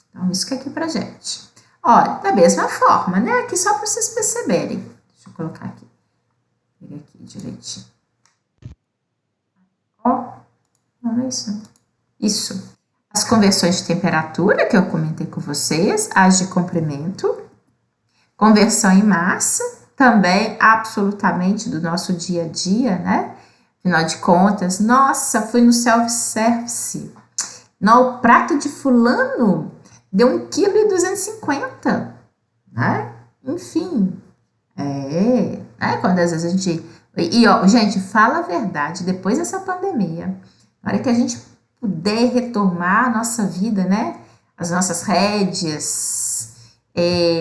Então, isso que é aqui pra gente. Olha, da mesma forma, né? Aqui só para vocês perceberem. Deixa eu colocar aqui. Pegar aqui direitinho. Ó, não é isso, não. Isso. As conversões de temperatura que eu comentei com vocês, as de comprimento, Conversão em massa, também absolutamente do nosso dia a dia, né? Afinal de contas, nossa, fui no self-service. O prato de fulano deu 1,2 kg, né? Enfim, quando às vezes a gente... E, ó, gente, fala a verdade, depois dessa pandemia, na hora que a gente puder retomar a nossa vida, né? As nossas rédeas,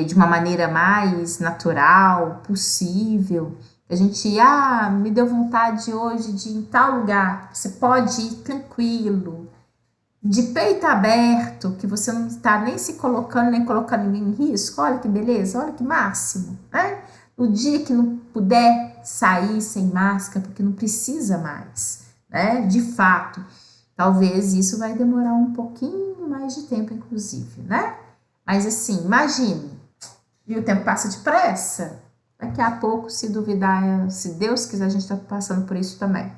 de uma maneira mais natural, possível. A gente, me deu vontade hoje de ir em tal lugar. Você pode ir tranquilo, de peito aberto, que você não está nem se colocando, nem colocando ninguém em risco. Olha que beleza, olha que máximo, né? No dia que não puder sair sem máscara, porque não precisa mais, né? De fato, talvez isso vai demorar um pouquinho mais de tempo, inclusive, né? Mas assim, imagine, e o tempo passa depressa. Daqui a pouco, se duvidar, se Deus quiser, a gente está passando por isso também.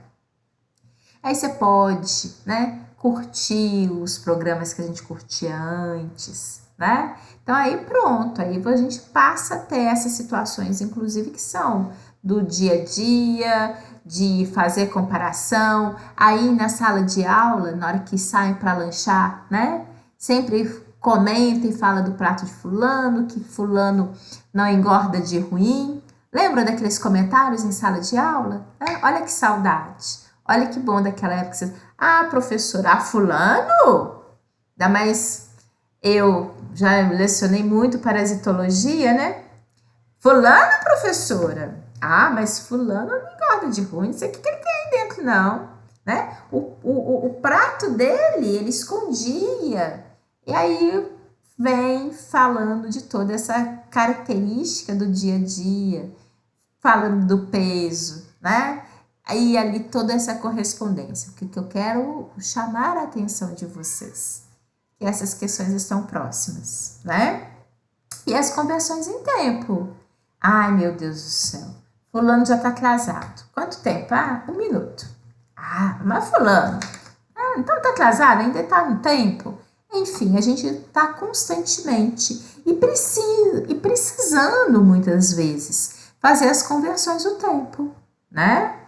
Aí você pode, né, curtir os programas que a gente curtia antes, né? Então aí pronto, aí a gente passa a ter essas situações, inclusive que são do dia a dia, de fazer comparação, aí na sala de aula, na hora que saem para lanchar, né? Sempre comenta e fala do prato de fulano, que fulano não engorda de ruim. Lembra daqueles comentários em sala de aula? Olha que saudade. Olha que bom daquela época. Você... professora, fulano? Ainda mais eu já lecionei muito parasitologia, né? Fulano, professora? Mas fulano não engorda de ruim, não sei o que ele tem aí dentro, não. Né? O prato dele, ele escondia. E aí vem falando de toda essa característica do dia a dia, falando do peso, né? Aí ali toda essa correspondência. O que eu quero chamar a atenção de vocês, que essas questões estão próximas, né? E as conversões em tempo. Ai, meu Deus do céu. Fulano já está atrasado. Quanto tempo? 1 minuto. Mas fulano. Então está atrasado, ainda está no tempo. Enfim, a gente está constantemente e precisando muitas vezes fazer as conversões do tempo, né?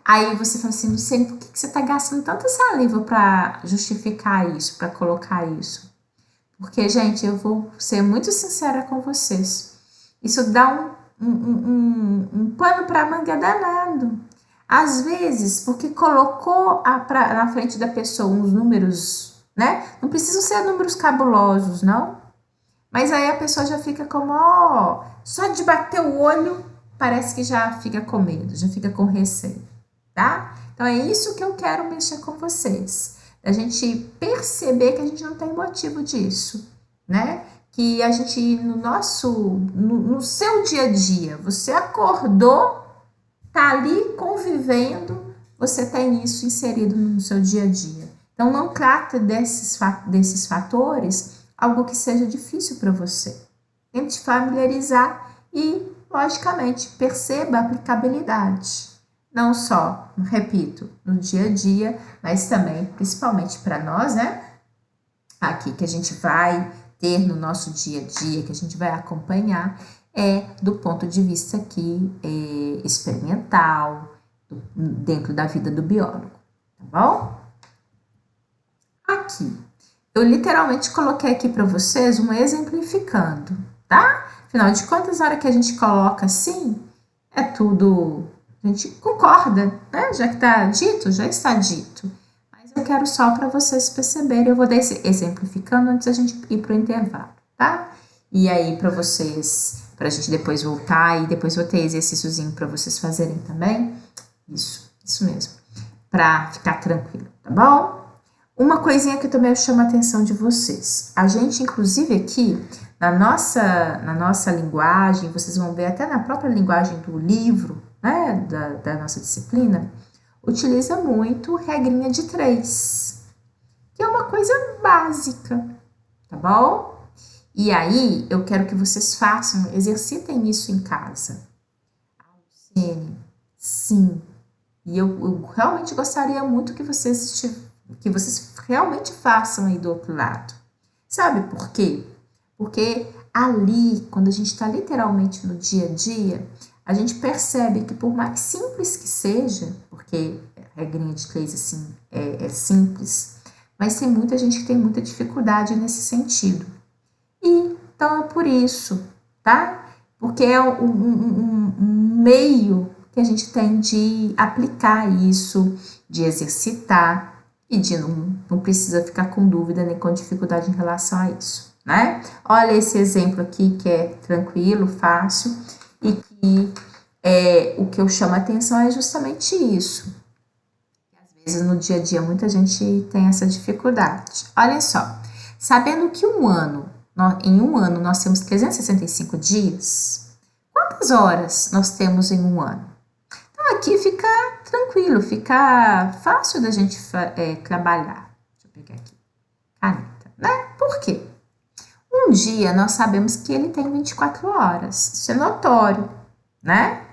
Aí você fala assim, Luciane, por que você está gastando tanta saliva para justificar isso, para colocar isso? Porque, gente, eu vou ser muito sincera com vocês. Isso dá um pano para manga danado. Às vezes, porque colocou na frente da pessoa uns números, né? Não precisam ser números cabulosos, não. Mas aí a pessoa já fica como, só de bater o olho, parece que já fica com medo, já fica com receio, tá? Então é isso que eu quero mexer com vocês. A gente perceber que a gente não tem motivo disso, né? Que a gente, no seu dia a dia, você acordou, tá ali convivendo, você tem isso inserido no seu dia a dia. Então não trata desses fatores algo que seja difícil para você. Tente familiarizar e, logicamente, perceba a aplicabilidade. Não só, repito, no dia a dia, mas também, principalmente para nós, né? Aqui que a gente vai ter no nosso dia a dia, que a gente vai acompanhar, do ponto de vista aqui experimental, dentro da vida do biólogo, tá bom? Aqui, eu literalmente coloquei aqui para vocês um exemplificando, tá? Afinal de contas, na hora que a gente coloca assim, é tudo, a gente concorda, né? Já que tá dito, já está dito. Mas eu quero só para vocês perceberem, eu vou dar esse exemplificando antes da gente ir pro intervalo, tá? E aí para vocês, pra gente depois voltar e depois vou ter exercíciozinho para vocês fazerem também. Isso mesmo. Para ficar tranquilo, tá bom? Uma coisinha que também eu chamo a atenção de vocês. A gente, inclusive aqui, na nossa linguagem, vocês vão ver até na própria linguagem do livro, né, da nossa disciplina, utiliza muito regrinha de 3, que é uma coisa básica, tá bom? E aí, eu quero que vocês exercitem isso em casa. Sim. E eu realmente gostaria muito que vocês realmente façam aí do outro lado. Sabe por quê? Porque ali, quando a gente está literalmente no dia a dia, a gente percebe que por mais simples que seja, porque a regrinha de Clays assim é simples, mas tem muita gente que tem muita dificuldade nesse sentido. E então é por isso, tá? Porque é um meio que a gente tem de aplicar isso, de exercitar e de não precisa ficar com dúvida nem com dificuldade em relação a isso, né? Olha esse exemplo aqui que é tranquilo, fácil e que o que eu chamo a atenção é justamente isso. Às vezes no dia a dia muita gente tem essa dificuldade. Olha só, sabendo que em um ano nós temos 365 dias, quantas horas nós temos em um ano? Então aqui fica tranquilo, fica fácil da gente trabalhar. Deixa eu pegar aqui, caneta, né? Por quê? Um dia nós sabemos que ele tem 24 horas, isso é notório, né?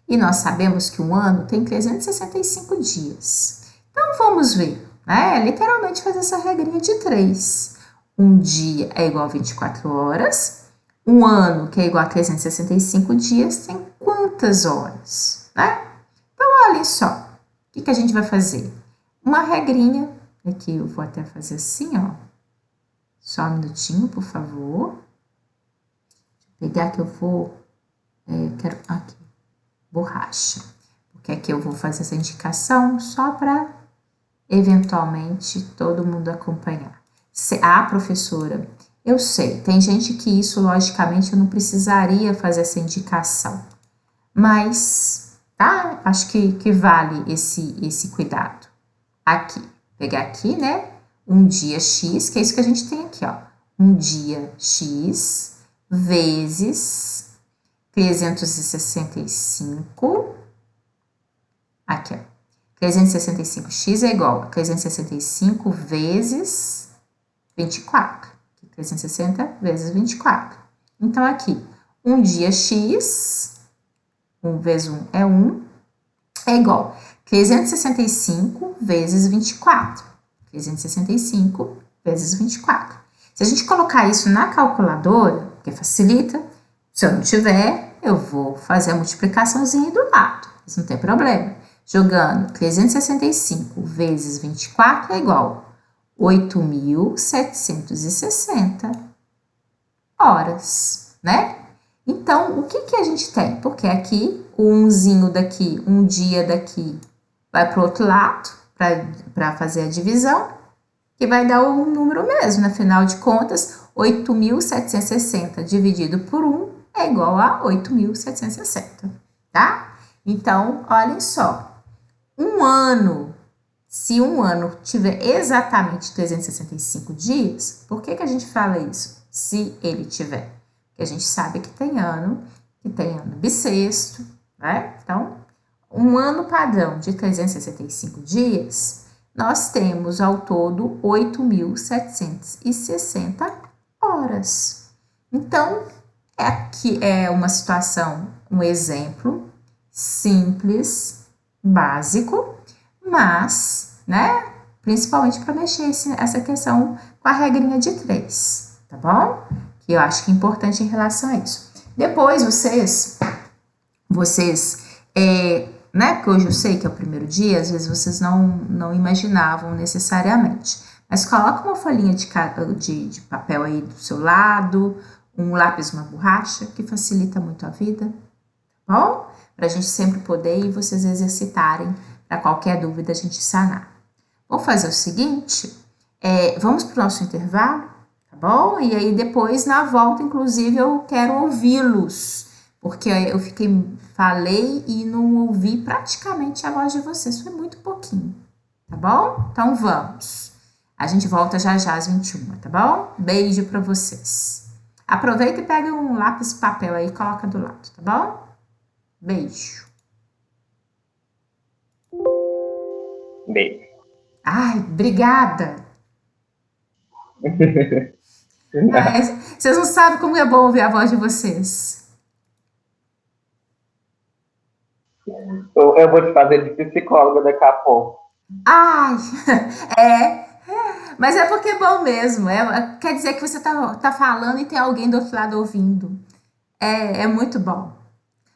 E nós sabemos que um ano tem 365 dias. Então vamos ver, né? Literalmente fazer essa regrinha de 3. Um dia é igual a 24 horas, um ano que é igual a 365 dias tem quantas horas, né? Então olha só, o que a gente vai fazer? Uma regrinha, aqui eu vou até fazer assim, ó. Só um minutinho, por favor. Deixa eu pegar que eu vou, quero, aqui, borracha. Porque aqui eu vou fazer essa indicação só para, eventualmente, todo mundo acompanhar. Professora, eu sei, tem gente que isso, logicamente, eu não precisaria fazer essa indicação. Mas, tá? Acho que vale esse cuidado. Aqui, pegar aqui, né? Um dia X, que é isso que a gente tem aqui, ó. Um dia X vezes 365. Aqui, ó. 365x é igual a 365 vezes 24. 360 vezes 24. Então, aqui, um dia X, 1 vezes 1 é 1, é igual a 365 vezes 24. 365 vezes 24. Se a gente colocar isso na calculadora, que facilita, se eu não tiver, eu vou fazer a multiplicaçãozinha do lado, isso não tem problema. Jogando 365 vezes 24 é igual a 8.760 horas, né? Então, o que a gente tem? Porque aqui, o umzinho daqui, um dia daqui, vai para o outro lado, para fazer a divisão, que vai dar o número mesmo, afinal de contas, 8.760 dividido por 1 é igual a 8.760, tá? Então, olhem só, um ano, se um ano tiver exatamente 365 dias, por que a gente fala isso? Se ele tiver, porque a gente sabe que tem ano bissexto, né? Então, um ano padrão de 365 dias, nós temos ao todo 8.760 horas. Então, aqui é uma situação, um exemplo simples, básico, mas, né, principalmente para mexer essa questão com a regrinha de 3, tá bom? Que eu acho que é importante em relação a isso. Depois, vocês né, porque hoje eu sei que é o primeiro dia, às vezes vocês não imaginavam necessariamente, mas coloca uma folhinha de papel aí do seu lado, um lápis, uma borracha, que facilita muito a vida, tá bom? Para a gente sempre poder e vocês exercitarem, para qualquer dúvida a gente sanar. Vou fazer o seguinte, vamos para o nosso intervalo, tá bom? E aí depois, na volta, inclusive, eu quero ouvi-los, porque eu falei e não ouvi praticamente a voz de vocês, foi muito pouquinho, tá bom? Então vamos. A gente volta já às 21, tá bom? Beijo para vocês. Aproveita e pega um lápis e papel aí e coloca do lado, tá bom? Beijo. Beijo. Ai, obrigada. Vocês não sabem como é bom ouvir a voz de vocês. Eu vou te fazer de psicóloga daqui a pouco. Ai, Mas é porque é bom mesmo. Quer dizer que você tá falando e tem alguém do outro lado ouvindo. É muito bom.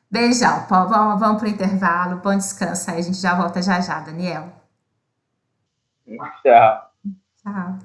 Beijão, Paulo. Vamos pro intervalo. Bom descanso aí. A gente já volta já já, Daniel. Tchau. Tchau.